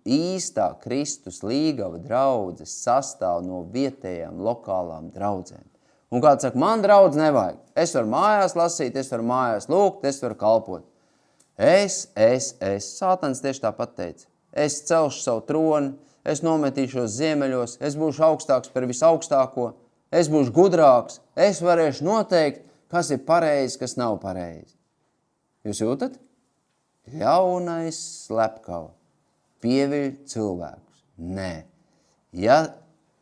īstā Kristus līgava draudzes sastāv no vietējām lokālām draudzēm. Un kāds saka, man draudz nevajag. Es varu mājās lasīt, es varu mājās lūgt, es varu kalpot. Sātans tieši tāpat teica. Es celšu savu troni, es nometīšos ziemeļos, es būšu augstāks par visaugstāko, es būšu gudrāks, es varēšu noteikt, kas ir pareizi, kas nav pareizi. Jūs jūtat? Ļaunais slepkava pieviļ cilvēkus. Nē. Ja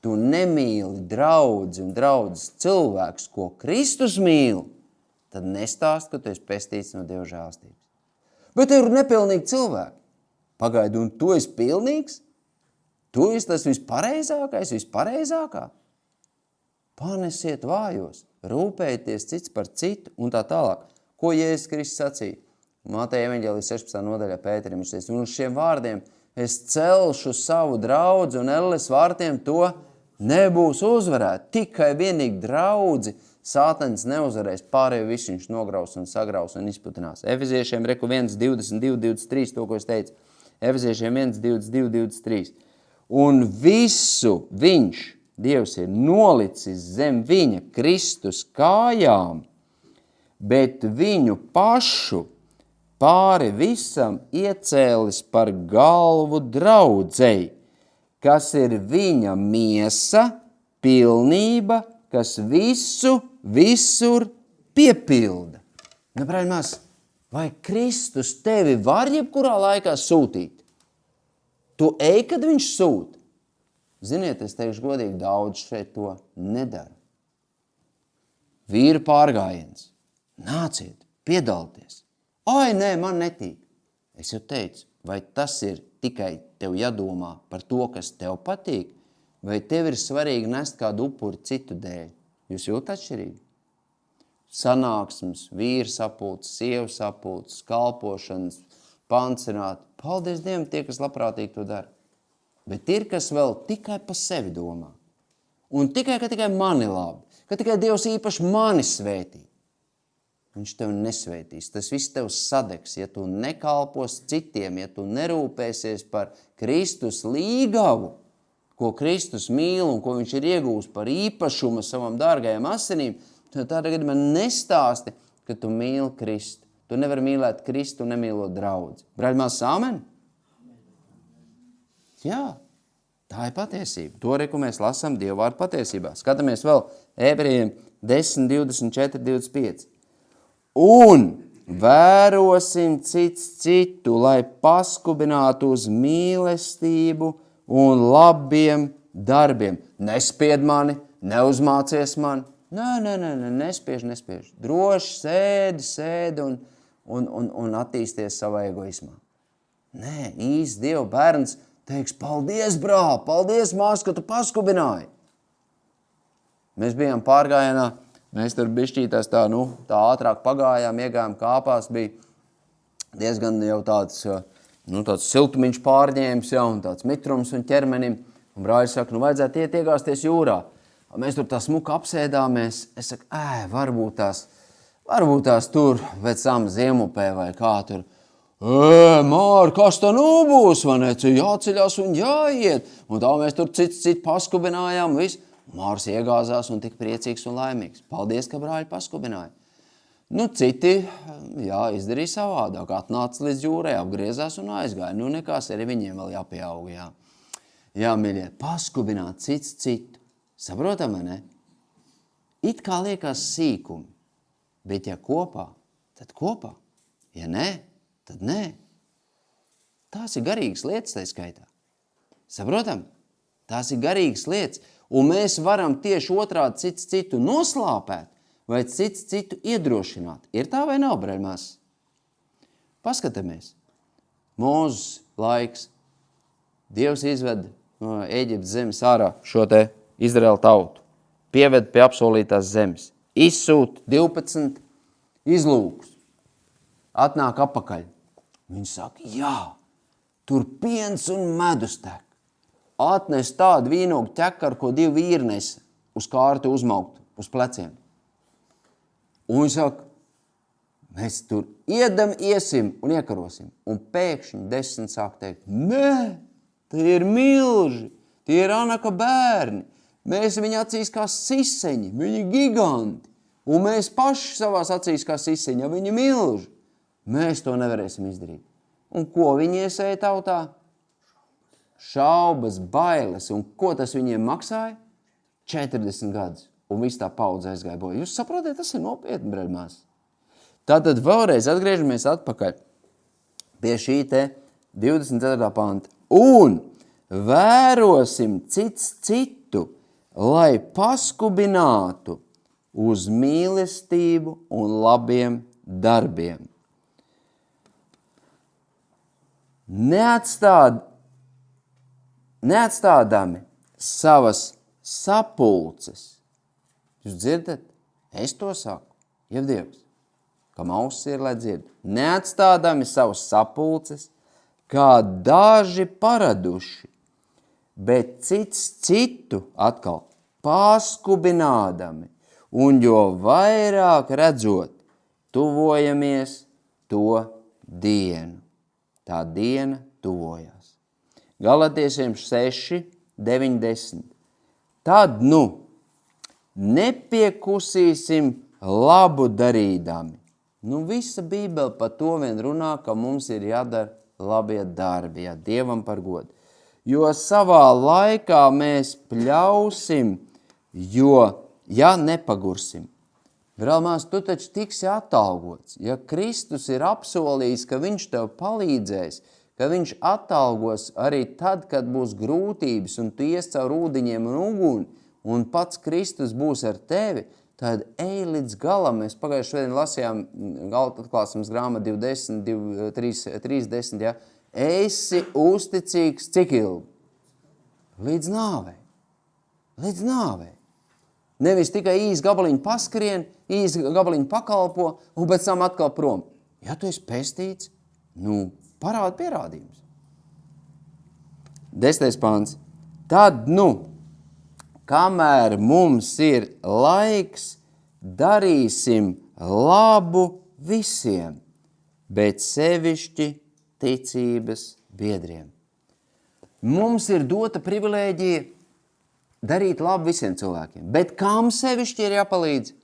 tu nemīli draudzi un draudzes cilvēkus, ko Kristus mīl, tad nestāst, ka tu esi pestīts no Dieva žēlstības. Bet tev ir nepilnīgi cilvēki. Pagaidi, un tu esi pilnīgs? Tu esi tas vispareizākais, vispareizākā? Panesiet vājos, rūpējieties cits par citu un tā tālāk. Ko Jēzus Kristus sacīja? Mateja evaņģēlijas 16. nodaļā Pēterim viņš teica, un uz šiem vārdiem es celšu savu draudzi un elles vārtiem to nebūs uzvarēt. Tikai vienīgi draudzi Sātans neuzvarēs, pārējo visu viņš nograus un sagraus un izputinās. Efeziešiem reku 1, 22, 23, to, ko es teicu. Efeziešiem 1, 22, 23. Un visu viņš, Dievs, ir nolicis zem viņa Kristus kājām, bet viņu pašu pāri visam iecēlis par galvu draudzei, kas ir viņa miesa, pilnība, kas visu, visur piepilda. Brāļmās, vai Kristus tevi var jebkurā laikā sūtīt? Tu ej, kad viņš sūta. Ziniet, es teikšu godīgi, daudz šeit to nedara. Vīru pārgājiens. Nāciet, piedalieties. Ai, nē, man netīk. Es jau teicu, vai tas ir tikai tev jādomā par to, kas tev patīk, vai tev ir svarīgi nest kādu upuri citu dēļ? Jūs jūtat atšķirīgi? Sanāksmes, vīru sapulces, sievu sapulces, kalpošanas, pansionāti. Paldies Dievam tie, kas labprātīgi to dara. Bet ir, kas vēl tikai pa sevi domā. Un tikai mani labi, ka tikai Dievs īpaši mani svētī. Viņš tev nesvētīs. Tas viss tev sadegs, ja tu nekalpos citiem, ja tu nerūpēsies par Kristus līgavu, ko Kristus mīl un ko viņš ir iegūst par īpašumu savam dārgajam asinīm, tad tādā gadījumā nestāsti, ka tu mīli Kristu. Tu nevari mīlēt Kristu un nemīlot draudzi. Brāļmās, amen? Jā, tā ir patiesība. To reku mēs lasām Dievu vārdu patiesībā. Skatāmies vēl Ebrejiem 10, 24, 25. Un vērosim cits citu, lai paskubinātu uz mīlestību un labiem darbiem. Nespied mani, neuzmācies mani. Nē, nespiež. Droši sēdi un attīsties savā egoismā. Nē, īsts Dieva bērns teiks, paldies, brāl, paldies, mās, ka tu paskubināji. Mēs bijām pārgājienā, mēs tur bišķītās tā ātrāk pagājām, iegājām kāpās, bija diezgan jau tāds siltumiņš pārņēmis, un tāds mitrums un ķermenim. Un brāļi saka, vajadzētu iegāsties jūrā. Mēs tur tā smuka apsēdāmies. Es saku, varbūt tās tur pēc tam Ziemupē vai kā tur. Māri, kas tā būs, vai ne? Jāceļās un jāiet. Un tā mēs tur citu paskubinājām. Visu. Māris iegāzās un tik priecīgs un laimīgs. Paldies, ka brāļi paskubināja. Citi, izdarīja savādāk. Atnāca līdz jūrai, apgriezās un aizgāja. Nekās arī viņiem vēl jāpieaug, jā. Jā, mīļie, paskubināt cits citu. Saprotam, vai ne? It kā liekas sīkumi, bet ja kopā, tad kopā. Ja nē, tad nē. Tās ir garīgas lietas tai skaitā. Saprotam? Tās ir garīgas lietas. Un mēs varam tieši otrādi cits citu noslāpēt vai cits citu iedrošināt. Ir tā vai nav, brāļmās? Paskatāmies. Mūzes laiks. Dievs izved no Ēģiptes zemes ārā šo te Izraēla tautu. Pieved pie apsolītās zemes. Izsūt 12 izlūkus. Atnāk apakaļ. Viņi saka, jā, tur piens un medus tek. Atnes tādu vīnogu ķekaru, ko 2 vīri nesa uz kārtu uzmaukt uz pleciem. Un viņi saka, Mēs tur iesim un iekarosim. Un pēkšņi 10 sāk teikt, nē, tie ir milži, tie ir Anaka bērni. Mēs viņa acīs kā siseņi, viņi giganti. Un mēs paši savās acīs kā siseņi, viņi milži. Mēs to nevarēsim izdarīt. Un ko viņi iesēja tautā? Šaubas, bailes. Un ko tas viņiem maksāja? 40 gadus. Un viss tā paudze aizgāja bojā. Jūs saprotiet, tas ir nopietni, brēļmās. Tātad vēlreiz atgriežamies atpakaļ pie šī te 24. panta. Un vērosim cits citu, lai paskubinātu uz mīlestību un labiem darbiem. Neatstādami savas sapulces. Jūs dzirdat? Es to saku. Jau Dievs, kam auss ir, lai dzird. Neatstādami savas sapulces, kā daži paraduši, bet cits citu atkal paskubinādami, un jo vairāk redzot, tuvojamies to dienu. Tā diena tuvojās. Galatiešiem 6, 9, 10. Tad, nepiekusīsim labu darīdami. Visa Bībele par to vien runā, ka mums ir jādara labie darbi, Dievam par godu. Jo savā laikā mēs pļausim, ja nepagursim. Brālmās, tu taču tiksi atalgots. Ja Kristus ir apsolījis, ka viņš tev palīdzēs, ka viņš atalgos arī tad, kad būs grūtības un tu ies caur ūdeņiem un uguni, un pats Kristus būs ar tevi, tad ej līdz galam. Mēs pagājušajā šodien lasījām atklāsmes grāmatu 3:10, Esi uzticīgs cik ilgi? Līdz nāvei. Līdz nāvei. Nevis tikai īsi gabaliņu paskrien, īsi gabaliņu pakalpo un pēc tam atkal prom. Ja tu esi pestīts, parāda pierādījums. 10. pāns. Tad, kamēr mums ir laiks, darīsim labu visiem, bet sevišķi ticības biedriem. Mums ir dota privilēģija darīt labu visiem cilvēkiem, bet kam sevišķi ir jāpalīdz?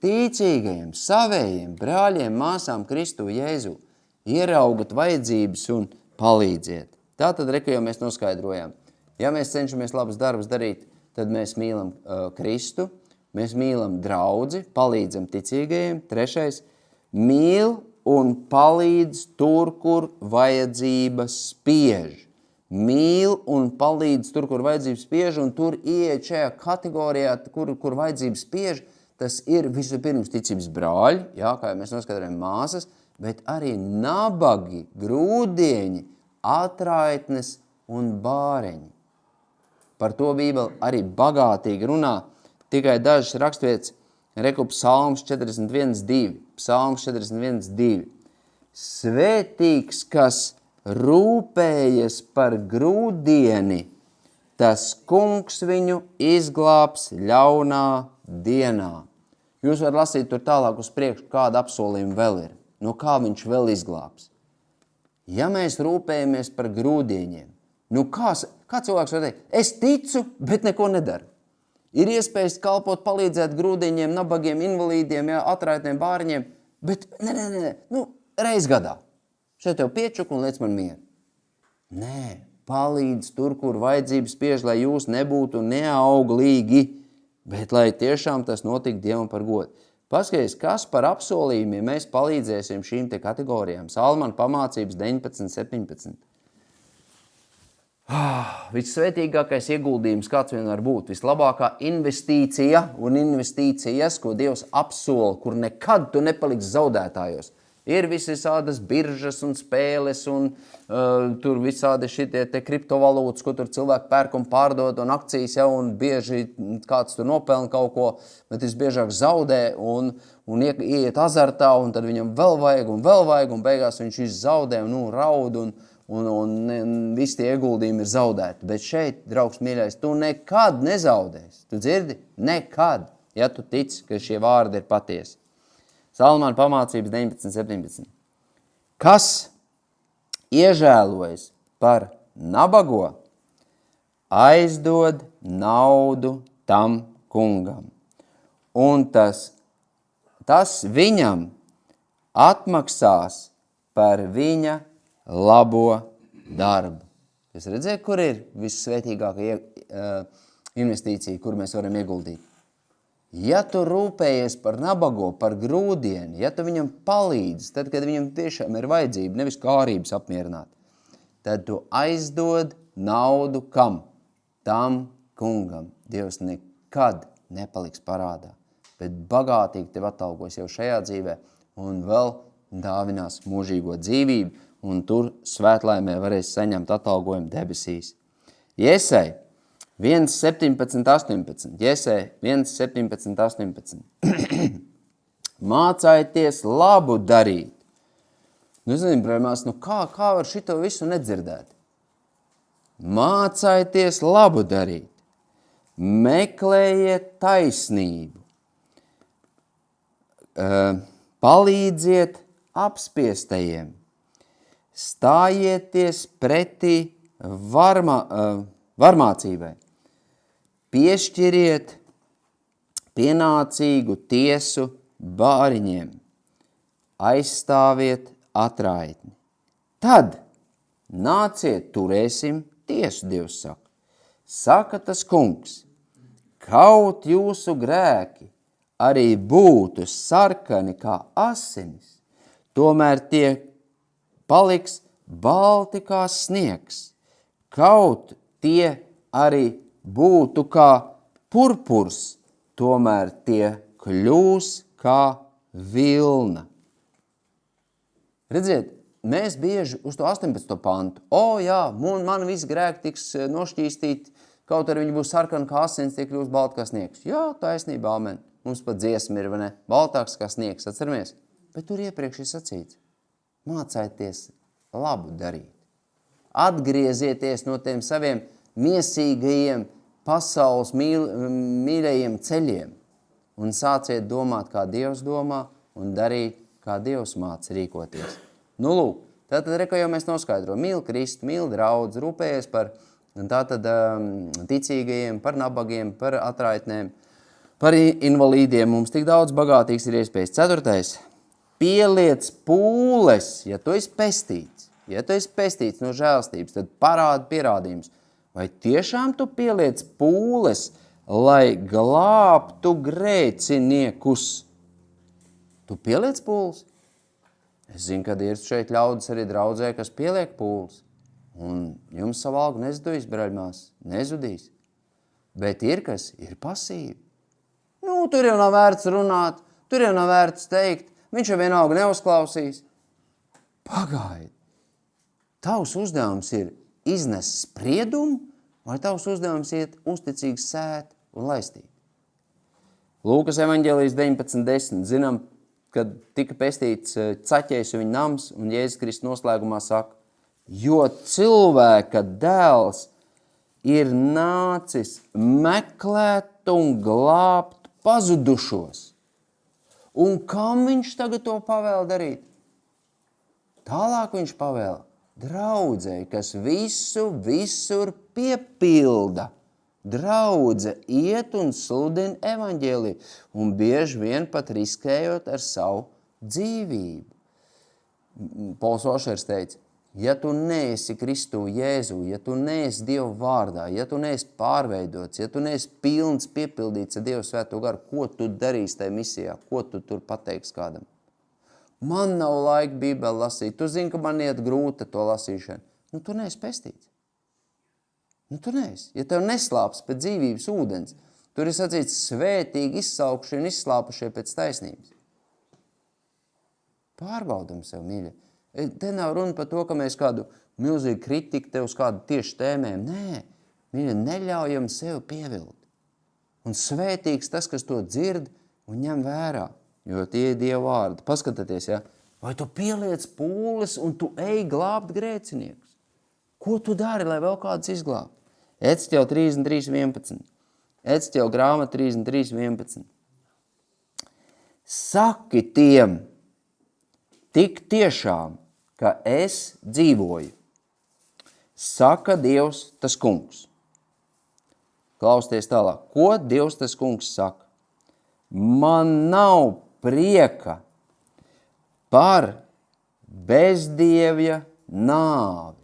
Ticīgajiem, savējiem, brāļiem, māsām Kristu Jēzu. Ieraugat vajadzības un palīdziet. Tātad, jau mēs noskaidrojām. Ja mēs cenšamies labus darbus darīt, tad mēs mīlam Kristu, mēs mīlam draudzi, palīdzam ticīgajiem. 3. Mīl un palīdz tur, kur vajadzības spiež. Mīl un palīdz tur, kur vajadzības spiež, un tur ieiet šajā kategorijā, kur vajadzības spiež, tas ir vispirms ticības brāļi, kā mēs noskaidrojam māsas, bet arī nabagi, grūdieņi, atraitnes un bāreņi. Par to Bībele arī bagātīgi runā, tikai dažas rakstvietas, Psalms 41.2. Psalms 41.2. Svētīgs, kas rūpējas par grūdieni, tas kungs viņu izglābs ļaunā dienā. Jūs varat lasīt tur tālāk uz priekšu, kāda apsolījuma vēl ir. Kā viņš vēl izglābs. Ja mēs rūpējamies par grūdieņiem, kā cilvēks var teikt? Es ticu, bet neko nedaru. Ir iespējas kalpot, palīdzēt grūdieņiem, nabagiem, invalīdiem, atraitniem, bāriņiem, bet reiz gadā. Šeit tev piečuk un liec man mieru. Nē, palīdz tur, kur vajadzības spiež, lai jūs nebūtu neauglīgi, bet lai tiešām tas notika Dievam par godu. Paskaties, kas par apsolījumiem mēs palīdzēsim šīm te kategorijām. Salmana pamācības 19.17. Vissvētīgākais ieguldījums, kāds vien var būt, vislabākā investīcija un investīcijas, ko Dievs apsola, kur nekad tu nepaliks zaudētājos. Ir visādas biržas un spēles un tur visādi šitie te kriptovalūtas, ko tur cilvēki pērk un pārdod un akcijas un bieži kāds tur nopelna kaut ko, bet visbiežāk zaudē un ieiet azartā un tad viņam vēl vajag un beigās viņš zaudē un raud un visi tie ieguldījumi ir zaudēti. Bet šeit, draugs mīļais, tu nekad nezaudēsi. Tu dzirdi? Nekad, ja tu tici, ka šie vārdi ir patiesi. Salmāna pamācības 19:17. Kas iežēlojas par nabago, aizdod naudu tam kungam, un tas viņam atmaksās par viņa labo darbu. Jūs redzēt, kur ir vissvētīgākā investīcija, kur mēs varam ieguldīt? Ja tu rūpējies par nabago, par grūdienu, ja tu viņam palīdzi, tad, kad viņam tiešām ir vajadzība, nevis kārības apmierināt, tad tu aizdod naudu kam? Tam kungam. Dievs nekad nepaliks parādā, bet bagātīgi tev atalgos jau šajā dzīvē un vēl dāvinās mūžīgo dzīvību, un tur svētlaimē varēs saņemt atalgojumu debesīs. Jesai 1:17-18. Jesai 1:17-18. Mācājieties labu darīt. Zinu, brāļmās, kā var šito visu nedzirdēt? Mācājieties labu darīt. Meklējiet taisnību. Palīdziet apspiestajiem. Stājieties pretī varmācībai. Piešķiriet pienācīgu tiesu bāriņiem. Aizstāviet atraitni. Tad nāciet, turēsim tiesu, Dievs saka. Saka tas kungs, kaut jūsu grēki arī būtu sarkani kā asinis, tomēr tie paliks balti kā sniegs. Kaut tie arī būtu kā purpurs, tomēr tie kļūs kā vilna. Redziet, mēs bieži uz to 18. pantu. Jā, man visi grēki tiks nošķīstīti, kaut arī viņi būs sarkani kā asins, tie kļūs balti kā sniegs. Jā, taisnība, amen. Mums pat dziesma ir, vai ne? Baltāks kā sniegs, atceramies. Bet tur iepriekš ir sacīts. Mācājieties labu darīt. Atgriezieties no tiem saviem miesīgajiem pasaules mīļajiem ceļiem un sāciet domāt, kā Dievs domā un darīt, kā Dievs māca rīkoties. Lūk, tātad reko jau mēs noskaidro. Mīl Kristu, mīl draudz, rūpējies par tātad ticīgajiem, par nabagiem, par atraitnēm, par invalīdiem. Mums tik daudz bagātīgs ir iespējas. 4. Pieliec pūles, ja tu esi pestīts. Ja tu esi pestīts no žēlstības, tad parādi pierādījums. Vai tiešām tu pieliec pūles, lai glābtu grēciniekus? Tu pieliec pūles? Es zinu, kad ir šeit ļaudis arī draudzē, kas pieliek pūles. Un jums savu algu nezudīs, braļmās, nezudīs. Bet ir, kas ir pasīvi. Tur jau nav vērts runāt, tur jau nav vērts teikt, viņš jau vienalga neuzklausīs. Pagaidi. Tavs uzdevums ir iznest spriedumu, vai tavs uzdevums iet uzticīgi sēt un laistīt? Lūkas evaņģēlijas 19:10. Zinām, kad tika pestīts caķējs un viņa nams, un Jēzus Kristus noslēgumā saka, jo cilvēka dēls ir nācis meklēt un glābt pazudušos. Un kam viņš tagad to pavēl darīt? Tālāk viņš pavēl draudzei, kas visur piepilda. Draudze iet un sludina evaņģēliju, un bieži vien pat riskējot ar savu dzīvību. Pols Ošers teica, ja tu neesi Kristu Jēzu, ja tu neesi Dievu vārdā, ja tu neesi pārveidots, ja tu neesi pilns piepildīts ar Dievu svēto garu, ko tu darīsi tajā misijā, ko tu tur pateiksi kādam? Man nav laika Bībeli lasīt, tu zini, ka man iet grūta to lasīšanu. Tu neesi pestīts. Tu neesi. Ja tev neslāps pēc dzīvības ūdens, tur ir sacīts svētīgi izsaukšie un izslāpušie pēc taisnības. Pārbaudam sev, mīļa. Te nav runa par to, ka mēs kādu milzīgu kritiku te uz kādu tieši tēmēm. Nē, mīļa, neļaujam sev pievilt. Un svētīgs tas, kas to dzird un ņem vērā, jo tie ir Dieva vārdi. Paskatieties, ja? Vai tu pieliec pūles un tu ej glābt grēciniekus? Ko tu dari, lai vēl kāds izglābt? Ecķeļu 33:11. Ecķeļu grāmata 33:11. Saki tiem, tik tiešām, ka es dzīvoju, saka Dievs tas kungs. Klausties tālāk, ko Dievs tas kungs saka? Man nav prieka par bezdievja nāvi.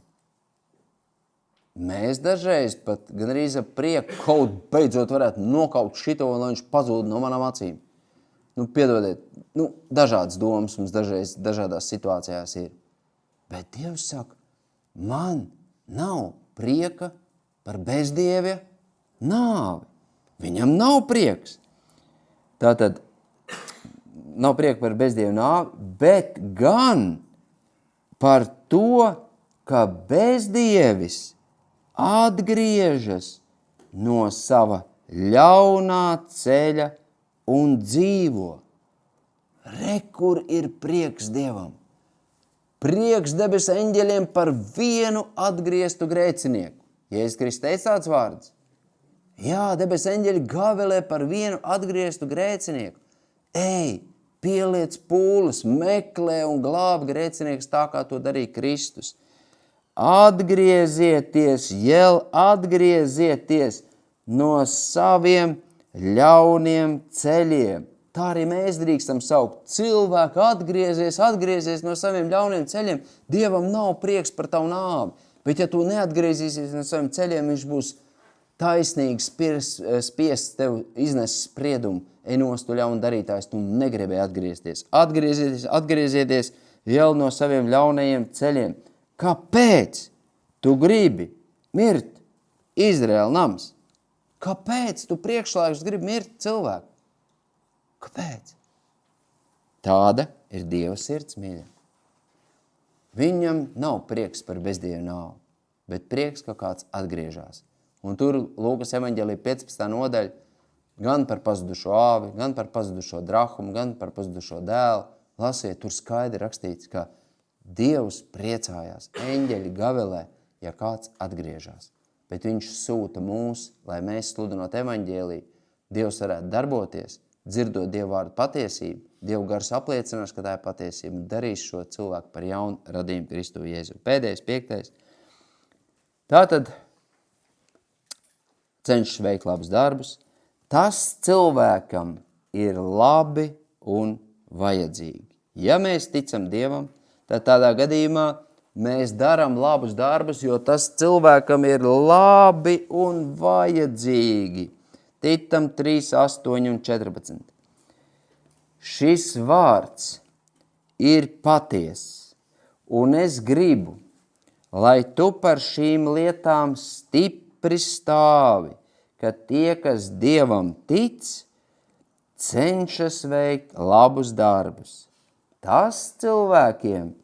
Mēs dažreiz pat gan arī ar prieku kaut beidzot varētu nokaut šito, lai viņš pazūd no manām acīm. Piedodiet, dažādas domas mums dažreiz dažādās situācijās ir. Bet Dievs saka, man nav prieka par bezdievja nāvi. Viņam nav prieks. Tātad nav prieka par bezdievja nāvi, bet gan par to, ka bezdievis atgriežas no sava ļaunā ceļa un dzīvo. Re, kur ir prieks Dievam. Prieks debes eņģeļiem par vienu atgrieztu grēcinieku. Jēzus Kristus teica tāds vārds. Jā, debes eņģeļi gavelē par vienu atgrieztu grēcinieku. Ej, pieliec pūles, meklē un glāb grēcinieks tā, kā to darīja Kristus. Atgriezieties no saviem ļauniem ceļiem. Tā arī mēs drīkstam saukt. Cilvēku atgriezies no saviem ļauniem ceļiem. Dievam nav prieks par tavu nāvi. Bet ja tu neatgriezīsies no saviem ceļiem, viņš būs taisnīgi spiests tev iznest spriedumu. Enos tu ļaunu darītājs, tu negribēji atgriezties. Atgriezieties vēl no saviem ļaunajiem ceļiem. Kāpēc tu gribi mirt, Izraēla nams? Kāpēc tu priekšlaikus gribi mirt cilvēku? Kāpēc? Tāda ir Dieva sirds, mīļa. Viņam nav prieks par bezdieva nāvi, bet prieks, ka kāds atgriežās. Un tur Lūkas evaņģēlija 15. nodaļa gan par pazudušo āvi, gan par pazudušo drahumu, gan par pazudušo dēlu. Lasiet, tur skaidri rakstīts, ka Dievs priecājās, eņģeļi gavelē, ja kāds atgriežās. Bet viņš sūta mūs, lai mēs sludinot evaņģēliju, Dievs varētu darboties, dzirdot Dievu vārdu patiesību, Dievu gars apliecinās, ka tā ir patiesība, un darīs šo cilvēku par jaunu radījumu Kristu Jēzu. Pēdējais, 5. Tātad cenšas veikt labus darbus. Tas cilvēkam ir labi un vajadzīgi. Ja mēs ticam Dievam, tad tādā gadījumā mēs darām labus darbus, jo tas cilvēkam ir labi un vajadzīgi. Titam 3, 8 un 14. Šis vārds ir patiess, un es gribu, lai tu par šīm lietām stipri stāvi, ka tie, kas Dievam tic, cenšas veikt labus darbus. Tas cilvēkiem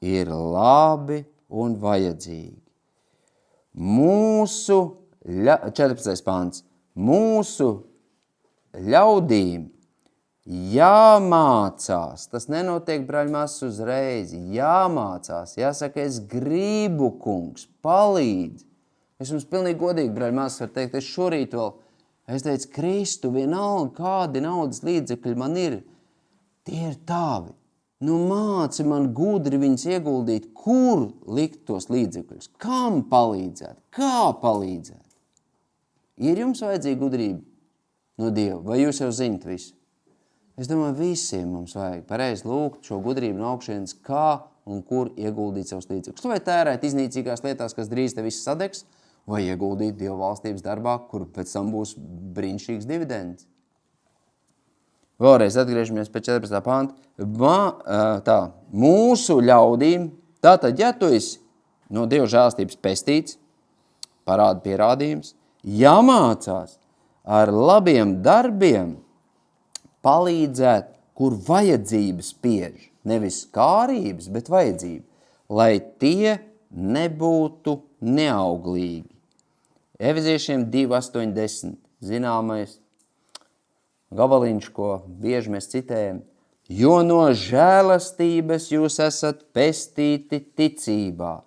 ir labi un vajadzīgi. 14. pāns. Mūsu ļaudīm jāmācās, tas nenotiek, brāļmās, uzreiz, jāmācās, jāsaka, es gribu, kungs, palīdzi. Es jums pilnīgi godīgi, brāļmās, var teikt, es šorīt vēl, es teicu, Kristu, vienalga, kādi naudas līdzekļi man ir, tie ir tavi. Māci man gudri viņus ieguldīt, kur likt tos līdzekļus, kam palīdzēt, kā palīdzēt. Ir jums vajadzīga gudrība no Dieva, vai jūs jau zinat visu? Es domāju, visiem mums vajag pareizi lūgt šo gudrību no augšienes, kā un kur ieguldīt savus līdzekļus. Vai tērēt iznīcīgās lietās, kas drīz te viss sadegs, vai ieguldīt Dieva valstības darbā, kur pēc tam būs brīnišķīgs dividends. Vēlreiz atgriežamies pēc 14. panta. Mūsu ļaudīm, tātad, ja tu esi no Dieva žēlstības pestīts, parāda pierādījums, jāmācās ar labiem darbiem palīdzēt, kur vajadzības spiež. Nevis kārības, bet vajadzība, lai tie nebūtu neauglīgi. Efeziešiem 2, 8, 10. Zināmais gabaliņš, ko bieži mēs citējam. Jo no žēlastības jūs esat pestīti ticībā,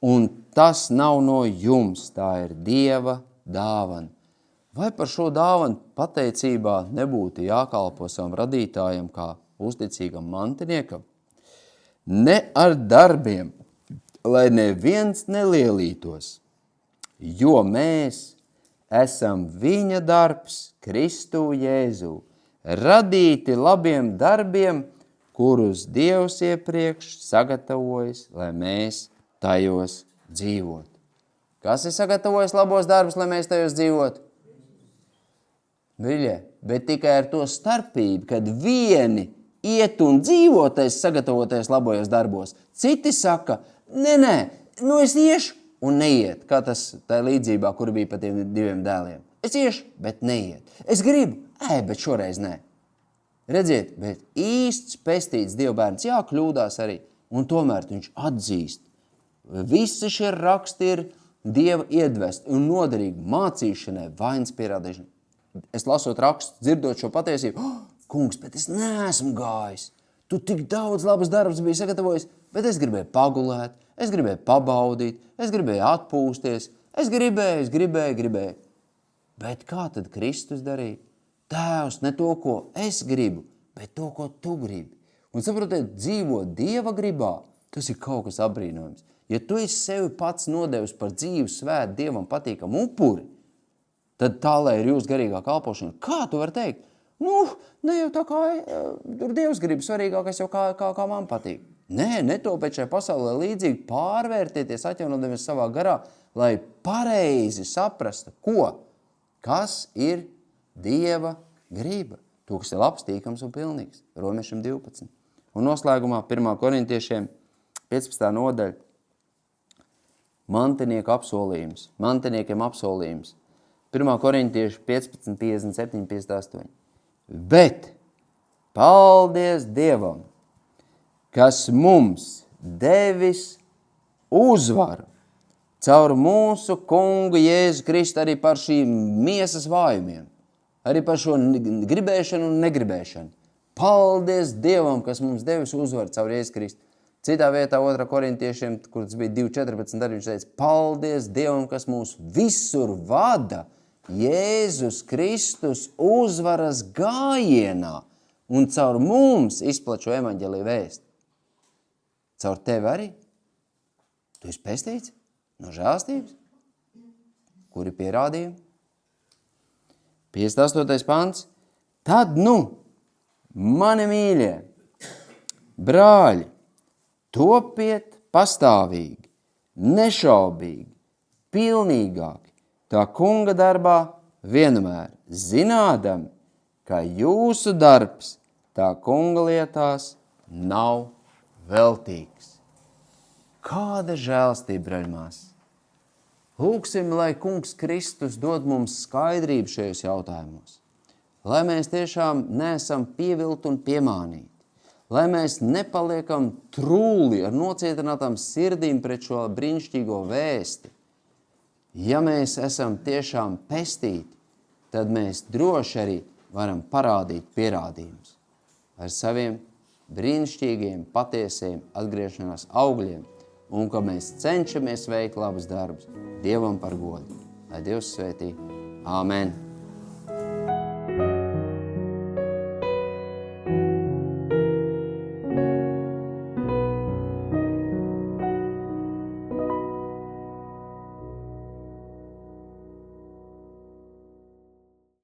un tas nav no jums, tā ir Dieva dāvana. Vai par šo dāvanu pateicībā nebūtu jākalpo savam radītājam kā uzticīgam mantiniekam? Ne ar darbiem, lai neviens nelielītos, jo mēs esam viņa darbs Kristu Jēzu, radīti labiem darbiem, kurus Dievs iepriekš sagatavojas, lai mēs tajos dzīvotu. Kas ir sagatavojis labos darbus, lai mēs tajos dzīvotu? Viļie, bet tikai ar to starpību, kad vieni iet un dzīvotais sagatavoties labojos darbos. Citi saka, nē, es iešu un neiet, kā tas tā līdzībā, kur bija pa tiem diviem dēliem. Es iešu, bet neiet. Es gribu, bet šoreiz nē. Redziet, bet īsts pestīts dievbērns, jā, kļūdās arī, un tomēr viņš atzīst. Visi šie raksti ir Dieva iedvesti un noderīgi mācīšanai, vainas pierādīšanai. Es lasot rakstus, dzirdot šo patiesību, kungs, bet es neesmu gājis. Tu tik daudz labas darbus biji sagatavojis, bet es gribēju pagulēt, es gribēju pabaudīt, es gribēju atpūsties, es gribēju. Bet kā tad Kristus darīja? Tēvs, ne to, ko es gribu, bet to, ko tu gribi. Un saprotiet, dzīvot Dieva gribā, tas ir kaut kas apbrīnojams. Ja tu esi sevi pats nodevis par dzīvu, svētu, Dievam patīkamu upuri, tad tā, lai ir jūsu garīgā kalpošana, kā tu vari teikt? Ne jau tā kā tur Dievs grib svarīgākais jau kā man patīk. Nē, netopēt šajā pasaulē līdzīgi, pārvērtieties, atjaunodamies savā garā, lai pareizi saprastu, kas ir Dieva griba. To, kas ir labs, tīkams un pilnīgs. Romiešiem 12. Un noslēgumā 1. korintiešiem 15. nodaļa. Mantiniekiem apsolījums. 1. korintieši 15, 57, 58. Bet paldies Dievam, kas mums devis uzvaru caur mūsu kungu Jēzu Kristu arī par šīm miesas vājumiem, arī par šo gribēšanu un negribēšanu. Paldies Dievam, kas mums devis uzvaru caur Jēzu Kristu. Citā vietā 2. korintiešiem, kur tas bija 2.14, arī viņš teica, paldies Dievam, kas mūs visur vada Jēzus Kristus uzvaras gājienā un caur mums izplačo evaņģēliju vēstu. Caur tevi arī? Tu esi pestīts no žēlstības? Kuri pierādījumi? 58. pants. Tad mani mīļie, brāļi, topiet pastāvīgi, nešaubīgi, pilnīgāki, tā kunga darbā vienmēr, zinādam, ka jūsu darbs tā kunga lietās nav veltīgs. Kāda žēlstība, braļmās! Lūksim, lai kungs Kristus dod mums skaidrību šajos jautājumos, lai mēs tiešām neesam pievilti un piemānīti, lai mēs nepaliekam trūli ar nocietinātām sirdīm pret šo brīnišķīgo vēsti. Ja mēs esam tiešām pestīti, tad mēs droši arī varam parādīt pierādījumus ar saviem brīnišķīgiem, patiesiem atgriešanās augļiem un ka mēs cenšamies veikt labus darbus Dievam par godu. Lai Dievs svētī. Āmen.